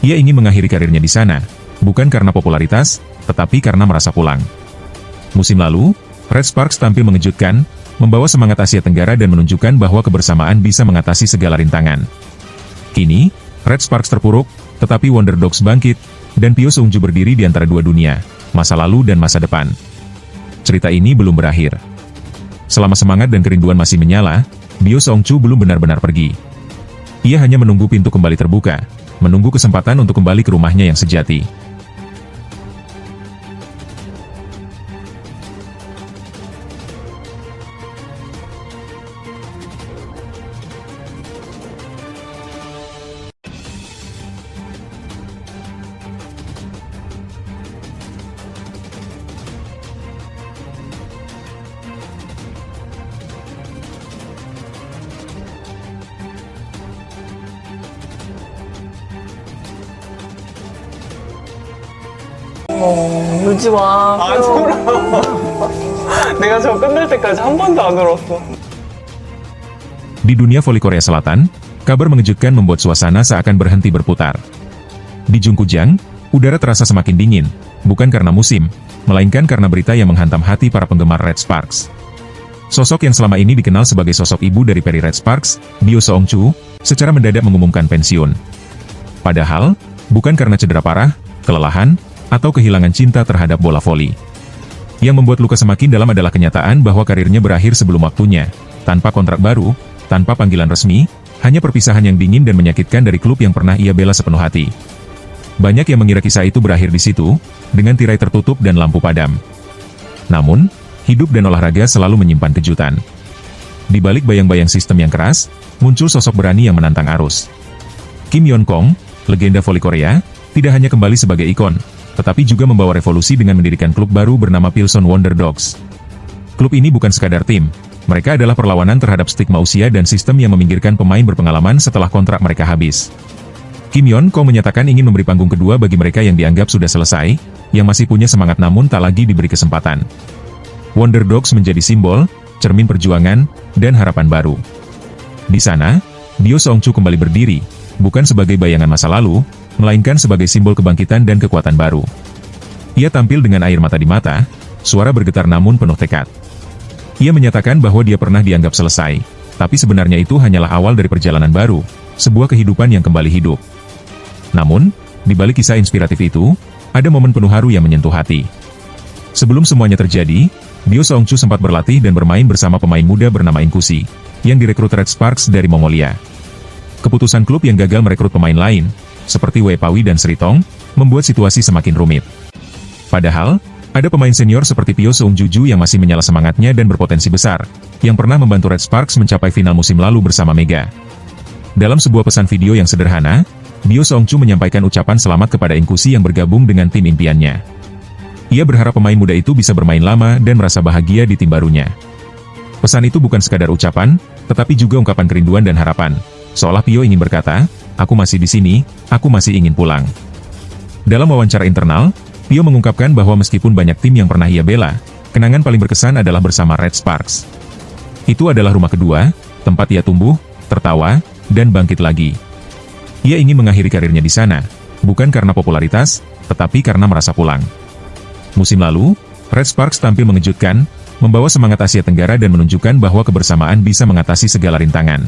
Ia ingin mengakhiri karirnya di sana, bukan karena popularitas, tetapi karena merasa pulang. Musim lalu, Red Sparks tampil mengejutkan, membawa semangat Asia Tenggara dan menunjukkan bahwa kebersamaan bisa mengatasi segala rintangan. Kini, Red Sparks terpuruk, tetapi Wonder Dogs bangkit, dan Pyo Seungju berdiri di antara dua dunia, masa lalu dan masa depan. Cerita ini belum berakhir. Selama semangat dan kerinduan masih menyala, Pyo Seungju belum benar-benar pergi. Ia hanya menunggu pintu kembali terbuka, menunggu kesempatan untuk kembali ke rumahnya yang sejati. 울지 마. 안 울어. 내가 저 끝날 때까지 한 번도 안 울었어. Di dunia voli Korea Selatan, kabar mengejutkan membuat suasana seakan berhenti berputar. Di Jungkujang, udara terasa semakin dingin, bukan karena musim, melainkan karena berita yang menghantam hati para penggemar Red Sparks. Sosok yang selama ini dikenal sebagai sosok ibu dari peri Red Sparks, Bio Seong-chu, secara mendadak mengumumkan pensiun. Padahal, bukan karena cedera parah, kelelahan, atau kehilangan cinta terhadap bola voli. Yang membuat luka semakin dalam adalah kenyataan bahwa karirnya berakhir sebelum waktunya, tanpa kontrak baru, tanpa panggilan resmi, hanya perpisahan yang dingin dan menyakitkan dari klub yang pernah ia bela sepenuh hati. Banyak yang mengira kisah itu berakhir di situ, dengan tirai tertutup dan lampu padam. Namun, hidup dan olahraga selalu menyimpan kejutan. Di balik bayang-bayang sistem yang keras, muncul sosok berani yang menantang arus. Kim Yeon-kong, legenda voli Korea, tidak hanya kembali sebagai ikon, tetapi juga membawa revolusi dengan mendirikan klub baru bernama Pilsen Wonder Dogs. Klub ini bukan sekadar tim, mereka adalah perlawanan terhadap stigma usia dan sistem yang meminggirkan pemain berpengalaman setelah kontrak mereka habis. Kim Yeon-kong menyatakan ingin memberi panggung kedua bagi mereka yang dianggap sudah selesai, yang masih punya semangat namun tak lagi diberi kesempatan. Wonder Dogs menjadi simbol, cermin perjuangan, dan harapan baru. Di sana, Bio Seong-chu kembali berdiri, bukan sebagai bayangan masa lalu, melainkan sebagai simbol kebangkitan dan kekuatan baru. Ia tampil dengan air mata di mata, suara bergetar namun penuh tekad. Ia menyatakan bahwa dia pernah dianggap selesai, tapi sebenarnya itu hanyalah awal dari perjalanan baru, sebuah kehidupan yang kembali hidup. Namun, di balik kisah inspiratif itu, ada momen penuh haru yang menyentuh hati. Sebelum semuanya terjadi, Bio Seong-chu sempat berlatih dan bermain bersama pemain muda bernama Inkusi, yang direkrut Red Sparks dari Mongolia. Keputusan klub yang gagal merekrut pemain lain, seperti Wei Pawi dan Sritong, membuat situasi semakin rumit. Padahal, ada pemain senior seperti Pyo Seung-juju yang masih menyala semangatnya dan berpotensi besar, yang pernah membantu Red Sparks mencapai final musim lalu bersama Mega. Dalam sebuah pesan video yang sederhana, Bio Seong-chu menyampaikan ucapan selamat kepada Inkusi yang bergabung dengan tim impiannya. Ia berharap pemain muda itu bisa bermain lama dan merasa bahagia di tim barunya. Pesan itu bukan sekadar ucapan, tetapi juga ungkapan kerinduan dan harapan, seolah Pyo ingin berkata, "Aku masih di sini, aku masih ingin pulang." Dalam wawancara internal, Pyo mengungkapkan bahwa meskipun banyak tim yang pernah ia bela, kenangan paling berkesan adalah bersama Red Sparks. Itu adalah rumah kedua, tempat ia tumbuh, tertawa, dan bangkit lagi. Ia ingin mengakhiri karirnya di sana, bukan karena popularitas, tetapi karena merasa pulang. Musim lalu, Red Sparks tampil mengejutkan, membawa semangat Asia Tenggara dan menunjukkan bahwa kebersamaan bisa mengatasi segala rintangan.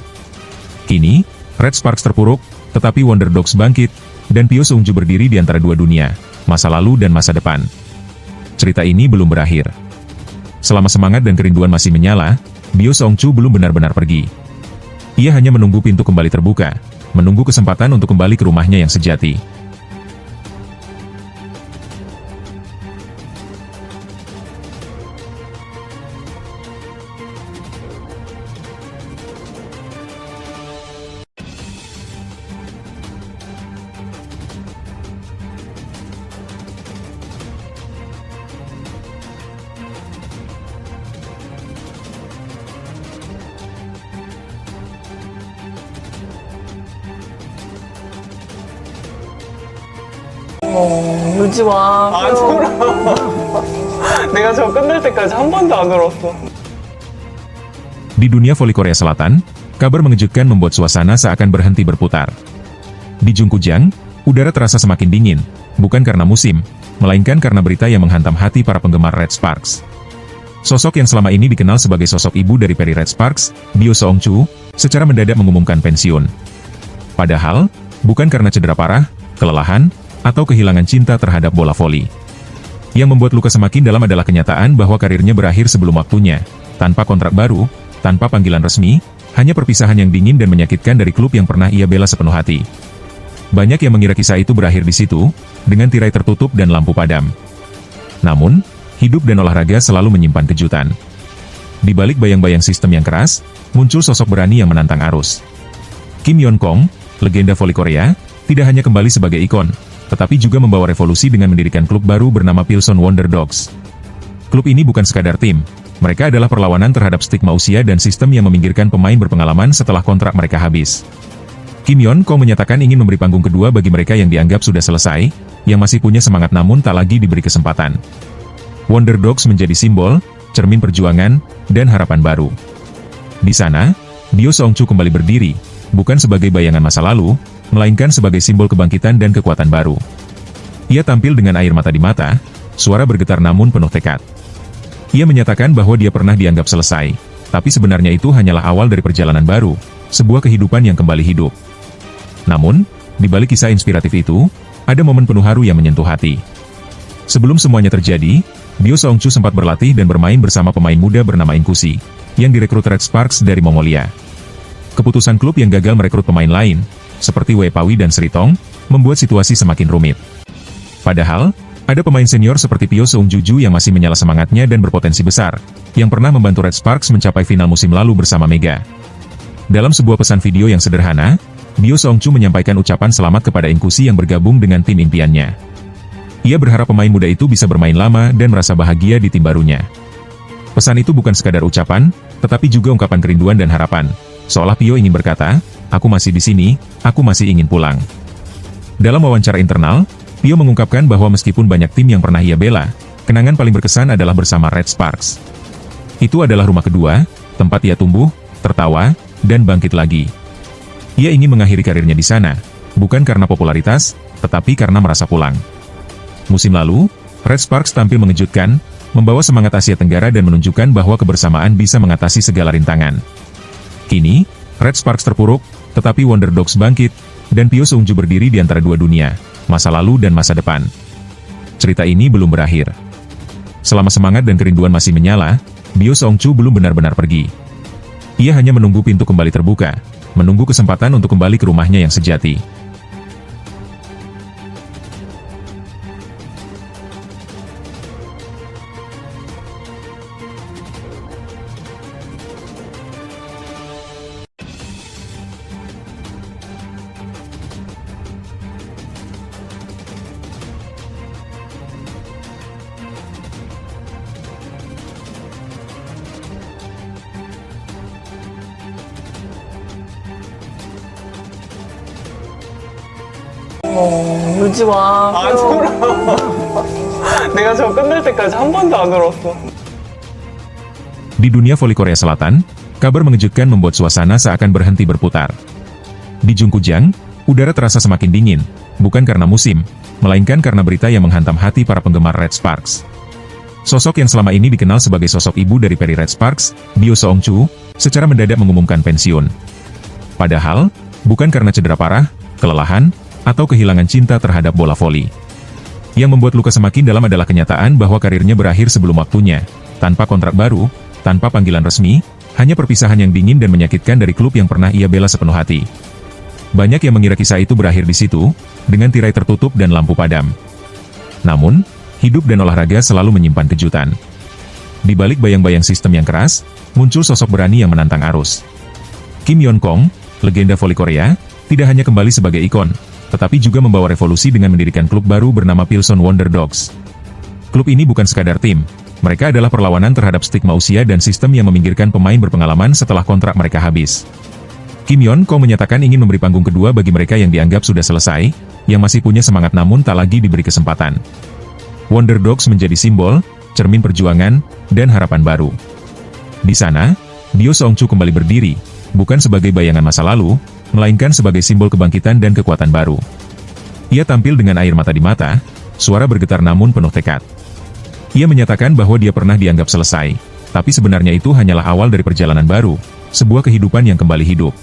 Kini, Red Sparks terpuruk, tetapi Wonder Dogs bangkit, dan Pyo Seung-ju berdiri di antara dua dunia, masa lalu dan masa depan. Cerita ini belum berakhir. Selama semangat dan kerinduan masih menyala, Bio Seong-chu belum benar-benar pergi. Ia hanya menunggu pintu kembali terbuka, menunggu kesempatan untuk kembali ke rumahnya yang sejati. 울지 마. 안 울어. 내가 저 끝날 때까지 한 번도 안 울었어. Di dunia voli Korea Selatan, kabar mengejutkan membuat suasana seakan berhenti berputar. Di Jungkujang, udara terasa semakin dingin, bukan karena musim, melainkan karena berita yang menghantam hati para penggemar Red Sparks. Sosok yang selama ini dikenal sebagai sosok ibu dari peri Red Sparks, Bio Seong-chu, secara mendadak mengumumkan pensiun. Padahal, bukan karena cedera parah, kelelahan, atau kehilangan cinta terhadap bola voli. Yang membuat luka semakin dalam adalah kenyataan bahwa karirnya berakhir sebelum waktunya, tanpa kontrak baru, tanpa panggilan resmi, hanya perpisahan yang dingin dan menyakitkan dari klub yang pernah ia bela sepenuh hati. Banyak yang mengira kisah itu berakhir di situ, dengan tirai tertutup dan lampu padam. Namun, hidup dan olahraga selalu menyimpan kejutan. Di balik bayang-bayang sistem yang keras, muncul sosok berani yang menantang arus. Kim Yeon-kong, legenda voli Korea, tidak hanya kembali sebagai ikon, tetapi juga membawa revolusi dengan mendirikan klub baru bernama Pilsen Wonder Dogs. Klub ini bukan sekadar tim, mereka adalah perlawanan terhadap stigma usia dan sistem yang meminggirkan pemain berpengalaman setelah kontrak mereka habis. Kim Yeon-kong menyatakan ingin memberi panggung kedua bagi mereka yang dianggap sudah selesai, yang masih punya semangat namun tak lagi diberi kesempatan. Wonder Dogs menjadi simbol, cermin perjuangan, dan harapan baru. Di sana, Bio Seong-chu kembali berdiri, bukan sebagai bayangan masa lalu, melainkan sebagai simbol kebangkitan dan kekuatan baru. Ia tampil dengan air mata di mata, suara bergetar namun penuh tekad. Ia menyatakan bahwa dia pernah dianggap selesai, tapi sebenarnya itu hanyalah awal dari perjalanan baru, sebuah kehidupan yang kembali hidup. Namun, di balik kisah inspiratif itu, ada momen penuh haru yang menyentuh hati. Sebelum semuanya terjadi, Bio Seong-chu sempat berlatih dan bermain bersama pemain muda bernama Inkusi, yang direkrut Red Sparks dari Mongolia. Keputusan klub yang gagal merekrut pemain lain, seperti Wei Pawi dan Sri Tong, membuat situasi semakin rumit. Padahal, ada pemain senior seperti Pyo Seung-juju yang masih menyala semangatnya dan berpotensi besar, yang pernah membantu Red Sparks mencapai final musim lalu bersama Mega. Dalam sebuah pesan video yang sederhana, Bio Seong-chu menyampaikan ucapan selamat kepada Inkusi yang bergabung dengan tim impiannya. Ia berharap pemain muda itu bisa bermain lama dan merasa bahagia di tim barunya. Pesan itu bukan sekadar ucapan, tetapi juga ungkapan kerinduan dan harapan, seolah Pyo ingin berkata, "Aku masih di sini, aku masih ingin pulang." Dalam wawancara internal, Pyo mengungkapkan bahwa meskipun banyak tim yang pernah ia bela, kenangan paling berkesan adalah bersama Red Sparks. Itu adalah rumah kedua, tempat ia tumbuh, tertawa, dan bangkit lagi. Ia ingin mengakhiri karirnya di sana, bukan karena popularitas, tetapi karena merasa pulang. Musim lalu, Red Sparks tampil mengejutkan, membawa semangat Asia Tenggara dan menunjukkan bahwa kebersamaan bisa mengatasi segala rintangan. Kini, Red Sparks terpuruk, tetapi Wonder Dogs bangkit, dan Pyo Seung-ju berdiri di antara dua dunia, masa lalu dan masa depan. Cerita ini belum berakhir. Selama semangat dan kerinduan masih menyala, Bio Seong-chu belum benar-benar pergi. Ia hanya menunggu pintu kembali terbuka, menunggu kesempatan untuk kembali ke rumahnya yang sejati. 울지 마. 안 울어. 내가 저 끝날 때까지 한 번도 안 울었어. Di dunia voli Korea Selatan, kabar mengejutkan membuat suasana seakan berhenti berputar. Di Jungkujang, udara terasa semakin dingin, bukan karena musim, melainkan karena berita yang menghantam hati para penggemar Red Sparks. Sosok yang selama ini dikenal sebagai sosok ibu dari peri Red Sparks, Bio Seong-chu, secara mendadak mengumumkan pensiun. Padahal, bukan karena cedera parah, kelelahan, atau kehilangan cinta terhadap bola voli. Yang membuat luka semakin dalam adalah kenyataan bahwa karirnya berakhir sebelum waktunya, tanpa kontrak baru, tanpa panggilan resmi, hanya perpisahan yang dingin dan menyakitkan dari klub yang pernah ia bela sepenuh hati. Banyak yang mengira kisah itu berakhir di situ, dengan tirai tertutup dan lampu padam. Namun, hidup dan olahraga selalu menyimpan kejutan. Di balik bayang-bayang sistem yang keras, muncul sosok berani yang menantang arus. Kim Yeon-kong, legenda voli Korea, tidak hanya kembali sebagai ikon, tetapi juga membawa revolusi dengan mendirikan klub baru bernama Pilsen Wonder Dogs. Klub ini bukan sekadar tim, mereka adalah perlawanan terhadap stigma usia dan sistem yang meminggirkan pemain berpengalaman setelah kontrak mereka habis. Kim Yeon-kong menyatakan ingin memberi panggung kedua bagi mereka yang dianggap sudah selesai, yang masih punya semangat namun tak lagi diberi kesempatan. Wonder Dogs menjadi simbol, cermin perjuangan, dan harapan baru. Di sana, Bio Seong-chu kembali berdiri, bukan sebagai bayangan masa lalu, melainkan sebagai simbol kebangkitan dan kekuatan baru. Ia tampil dengan air mata di mata, suara bergetar namun penuh tekad. Ia menyatakan bahwa dia pernah dianggap selesai, tapi sebenarnya itu hanyalah awal dari perjalanan baru, sebuah kehidupan yang kembali hidup.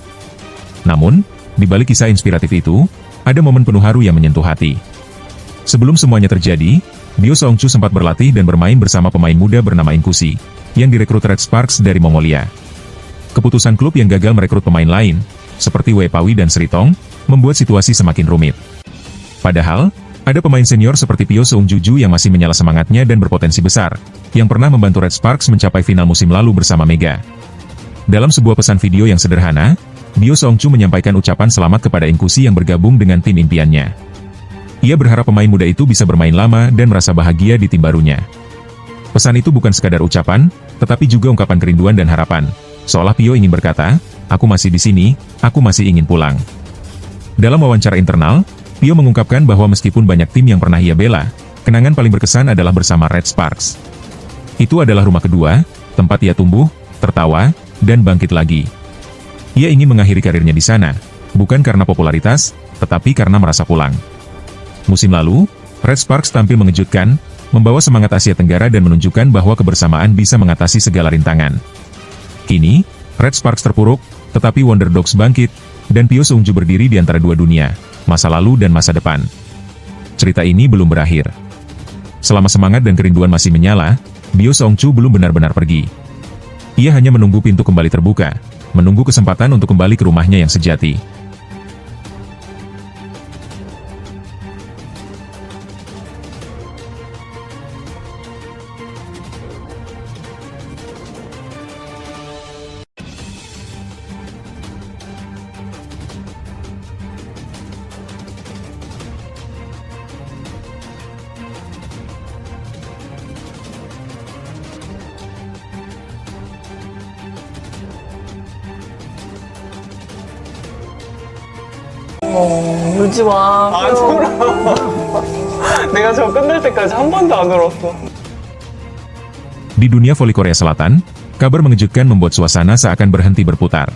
Namun, di balik kisah inspiratif itu, ada momen penuh haru yang menyentuh hati. Sebelum semuanya terjadi, Bio Seong-chu sempat berlatih dan bermain bersama pemain muda bernama Inkusi, yang direkrut Red Sparks dari Mongolia. Keputusan klub yang gagal merekrut pemain lain, seperti Wei Pawi dan Sri Tong, membuat situasi semakin rumit. Padahal, ada pemain senior seperti Pyo Seung-juju yang masih menyala semangatnya dan berpotensi besar, yang pernah membantu Red Sparks mencapai final musim lalu bersama Mega. Dalam sebuah pesan video yang sederhana, Bio Seong-chu menyampaikan ucapan selamat kepada Inkusi yang bergabung dengan tim impiannya. Ia berharap pemain muda itu bisa bermain lama dan merasa bahagia di tim barunya. Pesan itu bukan sekadar ucapan, tetapi juga ungkapan kerinduan dan harapan, seolah Pyo ingin berkata, "Aku masih di sini, aku masih ingin pulang." Dalam wawancara internal, Pyo mengungkapkan bahwa meskipun banyak tim yang pernah ia bela, kenangan paling berkesan adalah bersama Red Sparks. Itu adalah rumah kedua, tempat ia tumbuh, tertawa, dan bangkit lagi. Ia ingin mengakhiri karirnya di sana, bukan karena popularitas, tetapi karena merasa pulang. Musim lalu, Red Sparks tampil mengejutkan, membawa semangat Asia Tenggara dan menunjukkan bahwa kebersamaan bisa mengatasi segala rintangan. Kini, Red Sparks terpuruk, tetapi Wonder Dogs bangkit, dan Pyo Seungju berdiri di antara dua dunia, masa lalu dan masa depan. Cerita ini belum berakhir. Selama semangat dan kerinduan masih menyala, Pyo Seungju belum benar-benar pergi. Ia hanya menunggu pintu kembali terbuka, menunggu kesempatan untuk kembali ke rumahnya yang sejati. 울지 마. 안 울어. 내가 저 끝날 때까지 한 번도 안 울었어. Di dunia voli Korea Selatan, kabar mengejutkan membuat suasana seakan berhenti berputar.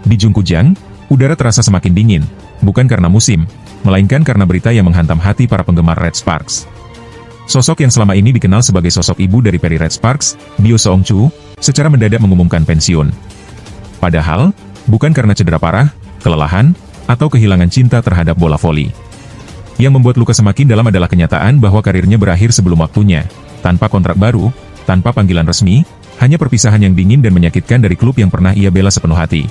Di Jungkujang, udara terasa semakin dingin, bukan karena musim, melainkan karena berita yang menghantam hati para penggemar Red Sparks. Sosok yang selama ini dikenal sebagai sosok ibu dari peri Red Sparks, Pyo Seungju, secara mendadak mengumumkan pensiun. Padahal, bukan karena cedera parah, kelelahan, atau kehilangan cinta terhadap bola voli. Yang membuat luka semakin dalam adalah kenyataan bahwa karirnya berakhir sebelum waktunya, tanpa kontrak baru, tanpa panggilan resmi, hanya perpisahan yang dingin dan menyakitkan dari klub yang pernah ia bela sepenuh hati.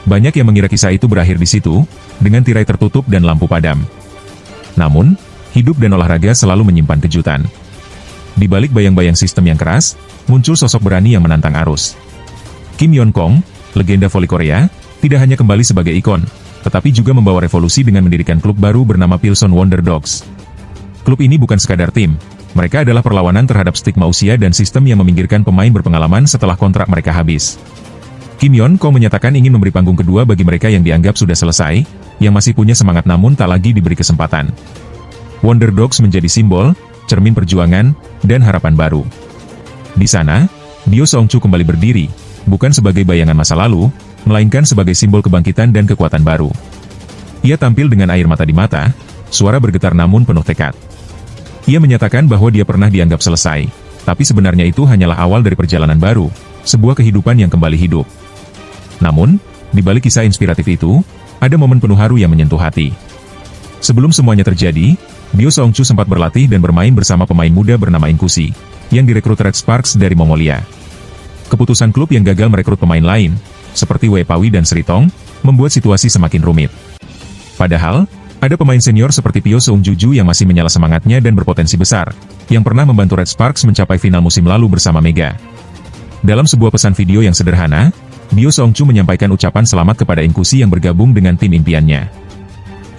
Banyak yang mengira kisah itu berakhir di situ, dengan tirai tertutup dan lampu padam. Namun, hidup dan olahraga selalu menyimpan kejutan. Di balik bayang-bayang sistem yang keras, muncul sosok berani yang menantang arus. Kim Yeon Kong, legenda voli Korea, tidak hanya kembali sebagai ikon, tetapi juga membawa revolusi dengan mendirikan klub baru bernama Pilsen Wonder Dogs. Klub ini bukan sekadar tim, mereka adalah perlawanan terhadap stigma usia dan sistem yang meminggirkan pemain berpengalaman setelah kontrak mereka habis. Kim Yeon Kong menyatakan ingin memberi panggung kedua bagi mereka yang dianggap sudah selesai, yang masih punya semangat namun tak lagi diberi kesempatan. Wonder Dogs menjadi simbol, cermin perjuangan, dan harapan baru. Di sana, Pyo Seungju kembali berdiri, bukan sebagai bayangan masa lalu, melainkan sebagai simbol kebangkitan dan kekuatan baru. Ia tampil dengan air mata di mata, suara bergetar namun penuh tekad. Ia menyatakan bahwa dia pernah dianggap selesai, tapi sebenarnya itu hanyalah awal dari perjalanan baru, sebuah kehidupan yang kembali hidup. Namun, di balik kisah inspiratif itu, ada momen penuh haru yang menyentuh hati. Sebelum semuanya terjadi, Pyo Seungju sempat berlatih dan bermain bersama pemain muda bernama Inkusi, yang direkrut Red Sparks dari Mongolia. Keputusan klub yang gagal merekrut pemain lain, seperti Wei Pawi dan Sri Tong, membuat situasi semakin rumit. Padahal, ada pemain senior seperti Pyo Seungju yang masih menyala semangatnya dan berpotensi besar, yang pernah membantu Red Sparks mencapai final musim lalu bersama Mega. Dalam sebuah pesan video yang sederhana, Pyo Seungju menyampaikan ucapan selamat kepada Inkusi yang bergabung dengan tim impiannya.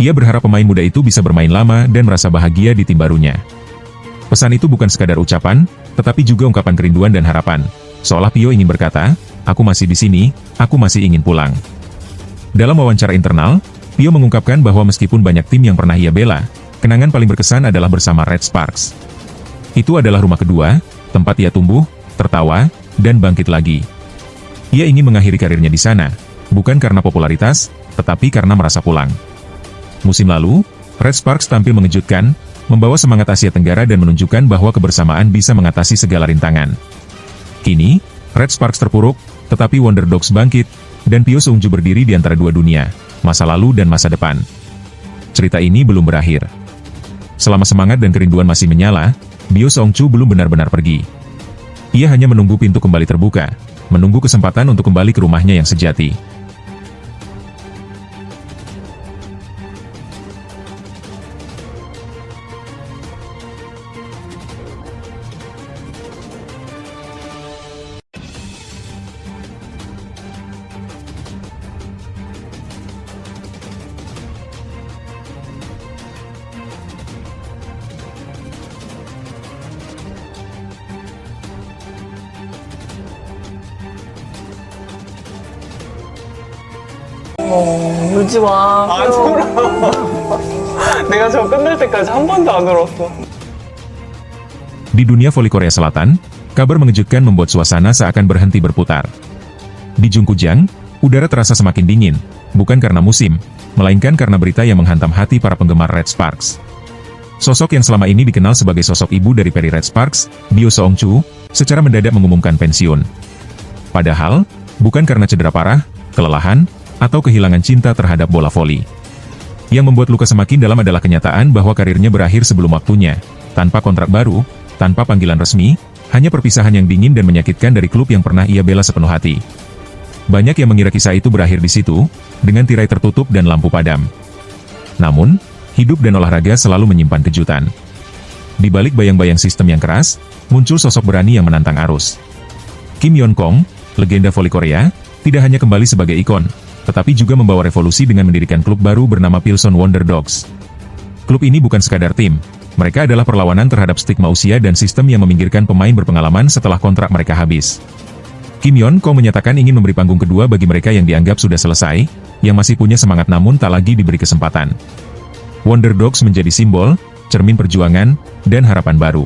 Ia berharap pemain muda itu bisa bermain lama dan merasa bahagia di tim barunya. Pesan itu bukan sekadar ucapan, tetapi juga ungkapan kerinduan dan harapan, seolah Pyo ingin berkata, "Aku masih di sini, aku masih ingin pulang." Dalam wawancara internal, Pyo mengungkapkan bahwa meskipun banyak tim yang pernah ia bela, kenangan paling berkesan adalah bersama Red Sparks. Itu adalah rumah kedua, tempat ia tumbuh, tertawa, dan bangkit lagi. Ia ingin mengakhiri karirnya di sana, bukan karena popularitas, tetapi karena merasa pulang. Musim lalu, Red Sparks tampil mengejutkan, membawa semangat Asia Tenggara dan menunjukkan bahwa kebersamaan bisa mengatasi segala rintangan. Kini, Red Sparks terpuruk, tetapi Wonder Dogs bangkit, dan Pyo Seungju berdiri di antara dua dunia, masa lalu dan masa depan. Cerita ini belum berakhir. Selama semangat dan kerinduan masih menyala, Pyo Seungju belum benar-benar pergi. Ia hanya menunggu pintu kembali terbuka, menunggu kesempatan untuk kembali ke rumahnya yang sejati. 울지 마. 안 울어. 내가 저 끝날 때까지 한 번도 안 울었어. Di dunia voli Korea Selatan, kabar mengejutkan membuat suasana seakan berhenti berputar. Di Jungkujang, udara terasa semakin dingin, bukan karena musim, melainkan karena berita yang menghantam hati para penggemar Red Sparks. Sosok yang selama ini dikenal sebagai sosok ibu dari Perry Red Sparks, Bio Seong-chu, secara mendadak mengumumkan pensiun. Padahal, bukan karena cedera parah, kelelahan, atau kehilangan cinta terhadap bola voli. Yang membuat luka semakin dalam adalah kenyataan bahwa karirnya berakhir sebelum waktunya, tanpa kontrak baru, tanpa panggilan resmi, hanya perpisahan yang dingin dan menyakitkan dari klub yang pernah ia bela sepenuh hati. Banyak yang mengira kisah itu berakhir di situ, dengan tirai tertutup dan lampu padam. Namun, hidup dan olahraga selalu menyimpan kejutan. Di balik bayang-bayang sistem yang keras, muncul sosok berani yang menantang arus. Kim Yeon-kong, legenda voli Korea, tidak hanya kembali sebagai ikon, tetapi juga membawa revolusi dengan mendirikan klub baru bernama Pilson Wonder Dogs. Klub ini bukan sekadar tim, mereka adalah perlawanan terhadap stigma usia dan sistem yang meminggirkan pemain berpengalaman setelah kontrak mereka habis. Kim Yeon-kong menyatakan ingin memberi panggung kedua bagi mereka yang dianggap sudah selesai, yang masih punya semangat namun tak lagi diberi kesempatan. Wonder Dogs menjadi simbol, cermin perjuangan, dan harapan baru.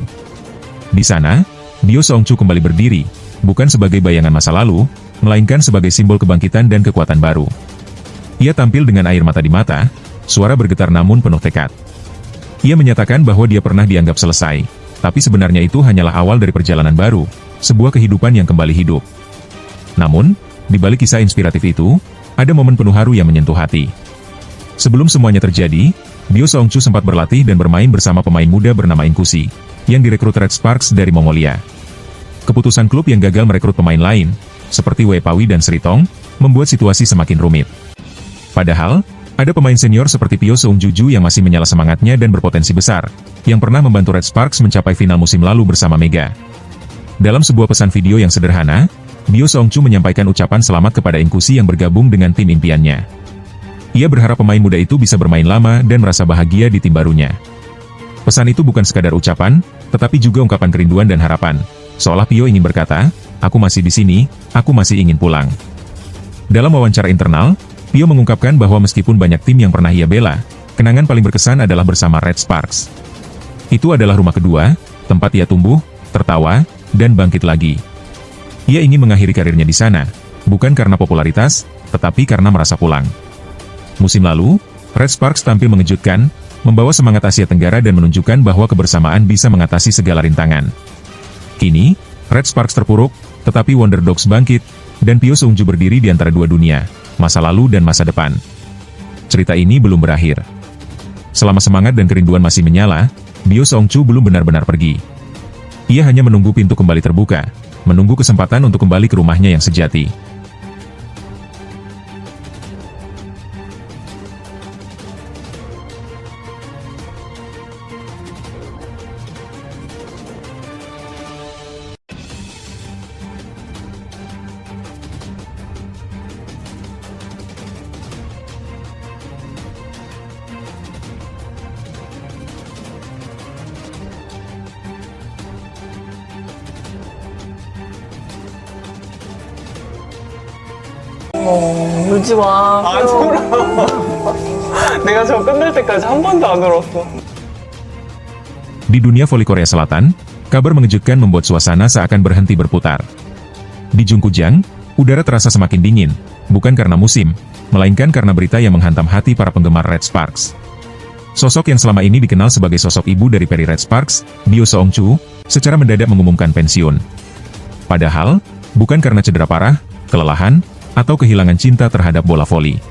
Di sana, Bio Seong-chu kembali berdiri, bukan sebagai bayangan masa lalu, melainkan sebagai simbol kebangkitan dan kekuatan baru. Ia tampil dengan air mata di mata, suara bergetar namun penuh tekad. Ia menyatakan bahwa dia pernah dianggap selesai, tapi sebenarnya itu hanyalah awal dari perjalanan baru, sebuah kehidupan yang kembali hidup. Namun, di balik kisah inspiratif itu, ada momen penuh haru yang menyentuh hati. Sebelum semuanya terjadi, Bio Seong-chu sempat berlatih dan bermain bersama pemain muda bernama Inkusi, yang direkrut Red Sparks dari Mongolia. Keputusan klub yang gagal merekrut pemain lain, seperti Wei Pawi dan Sri Tong, membuat situasi semakin rumit. Padahal, ada pemain senior seperti Pyo Seung-juju yang masih menyala semangatnya dan berpotensi besar, yang pernah membantu Red Sparks mencapai final musim lalu bersama Mega. Dalam sebuah pesan video yang sederhana, Bio Seong-chu menyampaikan ucapan selamat kepada Inkusi yang bergabung dengan tim impiannya. Ia berharap pemain muda itu bisa bermain lama dan merasa bahagia di tim barunya. Pesan itu bukan sekadar ucapan, tetapi juga ungkapan kerinduan dan harapan. Seolah Pyo ingin berkata, "Aku masih di sini, aku masih ingin pulang." Dalam wawancara internal, Pyo mengungkapkan bahwa meskipun banyak tim yang pernah ia bela, kenangan paling berkesan adalah bersama Red Sparks. Itu adalah rumah kedua, tempat ia tumbuh, tertawa, dan bangkit lagi. Ia ingin mengakhiri karirnya di sana, bukan karena popularitas, tetapi karena merasa pulang. Musim lalu, Red Sparks tampil mengejutkan, membawa semangat Asia Tenggara dan menunjukkan bahwa kebersamaan bisa mengatasi segala rintangan. Kini, Red Sparks terpuruk, tetapi Wonder Dogs bangkit, dan Pyo Seung-ju berdiri di antara dua dunia, masa lalu dan masa depan. Cerita ini belum berakhir. Selama semangat dan kerinduan masih menyala, Bio Seong-chu belum benar-benar pergi. Ia hanya menunggu pintu kembali terbuka, menunggu kesempatan untuk kembali ke rumahnya yang sejati. 울지 마. 안 울어. 내가 저 끝날 때까지 한 번도 안 울었어. Di dunia voli Korea Selatan, kabar mengejutkan membuat suasana seakan berhenti berputar. Di Jungkujang, udara terasa semakin dingin, bukan karena musim, melainkan karena berita yang menghantam hati para penggemar Red Sparks. Sosok yang selama ini dikenal sebagai sosok ibu dari Perry Red Sparks, Bio Seong-chu, secara mendadak mengumumkan pensiun. Padahal, bukan karena cedera parah, kelelahan, atau kehilangan cinta terhadap bola voli.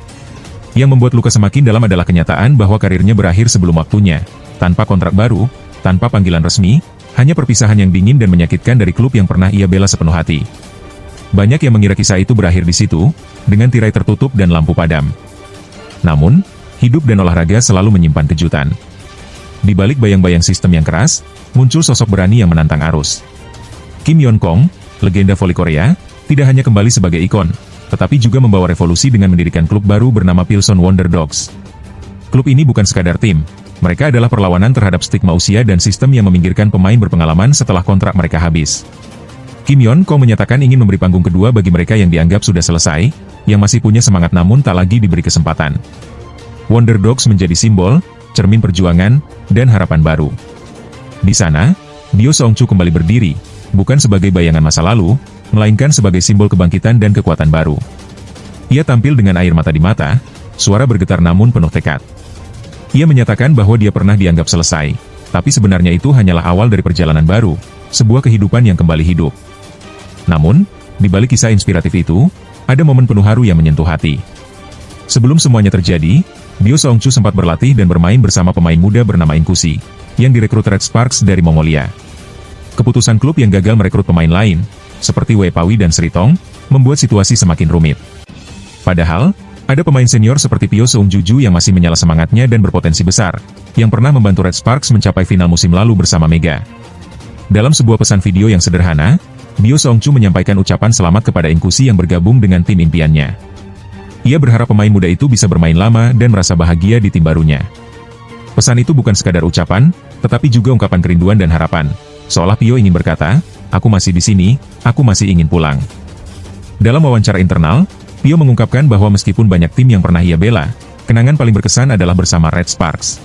Yang membuat luka semakin dalam adalah kenyataan bahwa karirnya berakhir sebelum waktunya, tanpa kontrak baru, tanpa panggilan resmi, hanya perpisahan yang dingin dan menyakitkan dari klub yang pernah ia bela sepenuh hati. Banyak yang mengira kisah itu berakhir di situ, dengan tirai tertutup dan lampu padam. Namun, hidup dan olahraga selalu menyimpan kejutan. Di balik bayang-bayang sistem yang keras, muncul sosok berani yang menantang arus. Kim Yeon-kong, legenda voli Korea, tidak hanya kembali sebagai ikon, tetapi juga membawa revolusi dengan mendirikan klub baru bernama Pilson Wonder Dogs. Klub ini bukan sekadar tim, mereka adalah perlawanan terhadap stigma usia dan sistem yang meminggirkan pemain berpengalaman setelah kontrak mereka habis. Kim Yeon-kong menyatakan ingin memberi panggung kedua bagi mereka yang dianggap sudah selesai, yang masih punya semangat namun tak lagi diberi kesempatan. Wonder Dogs menjadi simbol, cermin perjuangan, dan harapan baru. Di sana, Bio Seong-chu kembali berdiri, bukan sebagai bayangan masa lalu, melainkan sebagai simbol kebangkitan dan kekuatan baru. Ia tampil dengan air mata di mata, suara bergetar namun penuh tekad. Ia menyatakan bahwa dia pernah dianggap selesai, tapi sebenarnya itu hanyalah awal dari perjalanan baru, sebuah kehidupan yang kembali hidup. Namun, di balik kisah inspiratif itu, ada momen penuh haru yang menyentuh hati. Sebelum semuanya terjadi, Bio Seong-chu sempat berlatih dan bermain bersama pemain muda bernama Inkusi, yang direkrut Red Sparks dari Mongolia. Keputusan klub yang gagal merekrut pemain lain, seperti Wei Pawi dan Sri Tong, membuat situasi semakin rumit. Padahal, ada pemain senior seperti Pyo Seung-ju yang masih menyala semangatnya dan berpotensi besar, yang pernah membantu Red Sparks mencapai final musim lalu bersama Mega. Dalam sebuah pesan video yang sederhana, Bio Seong-chu menyampaikan ucapan selamat kepada Inkusi yang bergabung dengan tim impiannya. Ia berharap pemain muda itu bisa bermain lama dan merasa bahagia di tim barunya. Pesan itu bukan sekadar ucapan, tetapi juga ungkapan kerinduan dan harapan. Seolah Pyo ingin berkata, "Aku masih di sini, aku masih ingin pulang." Dalam wawancara internal, Pyo mengungkapkan bahwa meskipun banyak tim yang pernah ia bela, kenangan paling berkesan adalah bersama Red Sparks.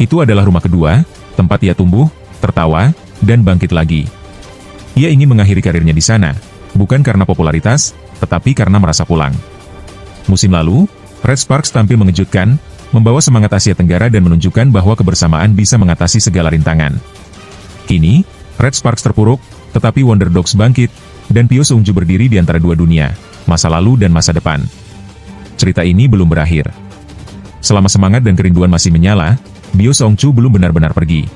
Itu adalah rumah kedua, tempat ia tumbuh, tertawa, dan bangkit lagi. Ia ingin mengakhiri karirnya di sana, bukan karena popularitas, tetapi karena merasa pulang. Musim lalu, Red Sparks tampil mengejutkan, membawa semangat Asia Tenggara dan menunjukkan bahwa kebersamaan bisa mengatasi segala rintangan. Kini, Red Sparks terpuruk, tetapi Wonder Dogs bangkit, dan Pyo Seung-ju berdiri di antara dua dunia, masa lalu dan masa depan. Cerita ini belum berakhir. Selama semangat dan kerinduan masih menyala, Bio Seong-chu belum benar-benar pergi.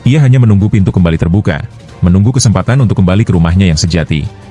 Ia hanya menunggu pintu kembali terbuka, menunggu kesempatan untuk kembali ke rumahnya yang sejati.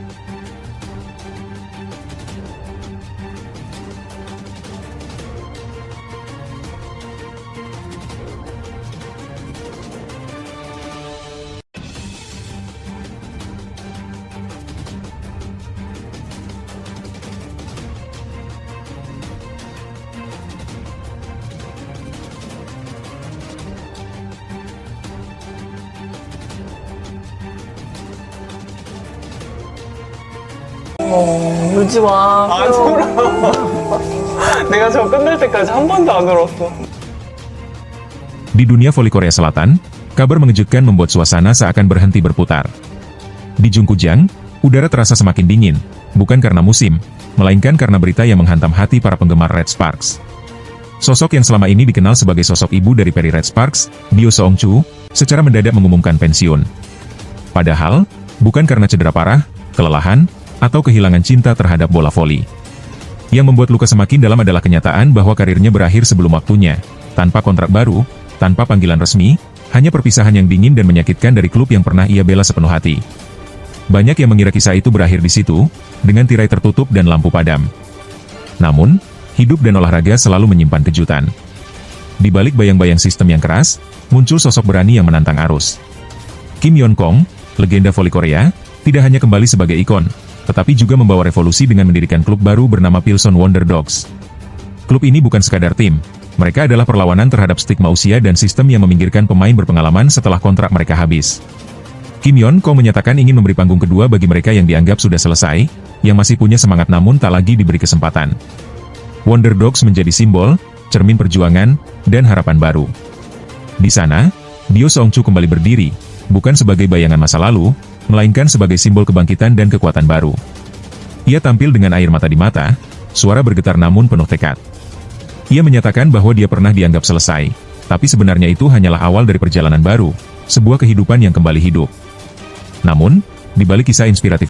울지 마. 안 울어. 내가 저 끝날 때까지 한 번도 안 울었어. Di dunia voli Korea Selatan, kabar mengejutkan membuat suasana seakan berhenti berputar. Di Jungkujang, udara terasa semakin dingin, bukan karena musim, melainkan karena berita yang menghantam hati para penggemar Red Sparks. Sosok yang selama ini dikenal sebagai sosok ibu dari peri Red Sparks, Bio Seong-chu, secara mendadak mengumumkan pensiun. Padahal, bukan karena cedera parah, kelelahan, atau kehilangan cinta terhadap bola voli. Yang membuat luka semakin dalam adalah kenyataan bahwa karirnya berakhir sebelum waktunya, tanpa kontrak baru, tanpa panggilan resmi, hanya perpisahan yang dingin dan menyakitkan dari klub yang pernah ia bela sepenuh hati. Banyak yang mengira kisah itu berakhir di situ, dengan tirai tertutup dan lampu padam. Namun, hidup dan olahraga selalu menyimpan kejutan. Di balik bayang-bayang sistem yang keras, muncul sosok berani yang menantang arus. Kim Yeon-kong, legenda voli Korea, tidak hanya kembali sebagai ikon, tetapi juga membawa revolusi dengan mendirikan klub baru bernama Pilsen Wonder Dogs. Klub ini bukan sekadar tim, mereka adalah perlawanan terhadap stigma usia dan sistem yang meminggirkan pemain berpengalaman setelah kontrak mereka habis. Kim Yeon-kong menyatakan ingin memberi panggung kedua bagi mereka yang dianggap sudah selesai, yang masih punya semangat namun tak lagi diberi kesempatan. Wonder Dogs menjadi simbol, cermin perjuangan, dan harapan baru. Di sana, Bio Seong-chu kembali berdiri, bukan sebagai bayangan masa lalu, melainkan sebagai simbol kebangkitan dan kekuatan baru. Ia tampil dengan air mata di mata, suara bergetar namun penuh tekad. Ia menyatakan bahwa dia pernah dianggap selesai, tapi sebenarnya itu hanyalah awal dari perjalanan baru, sebuah kehidupan yang kembali hidup. Namun, di balik kisah inspiratif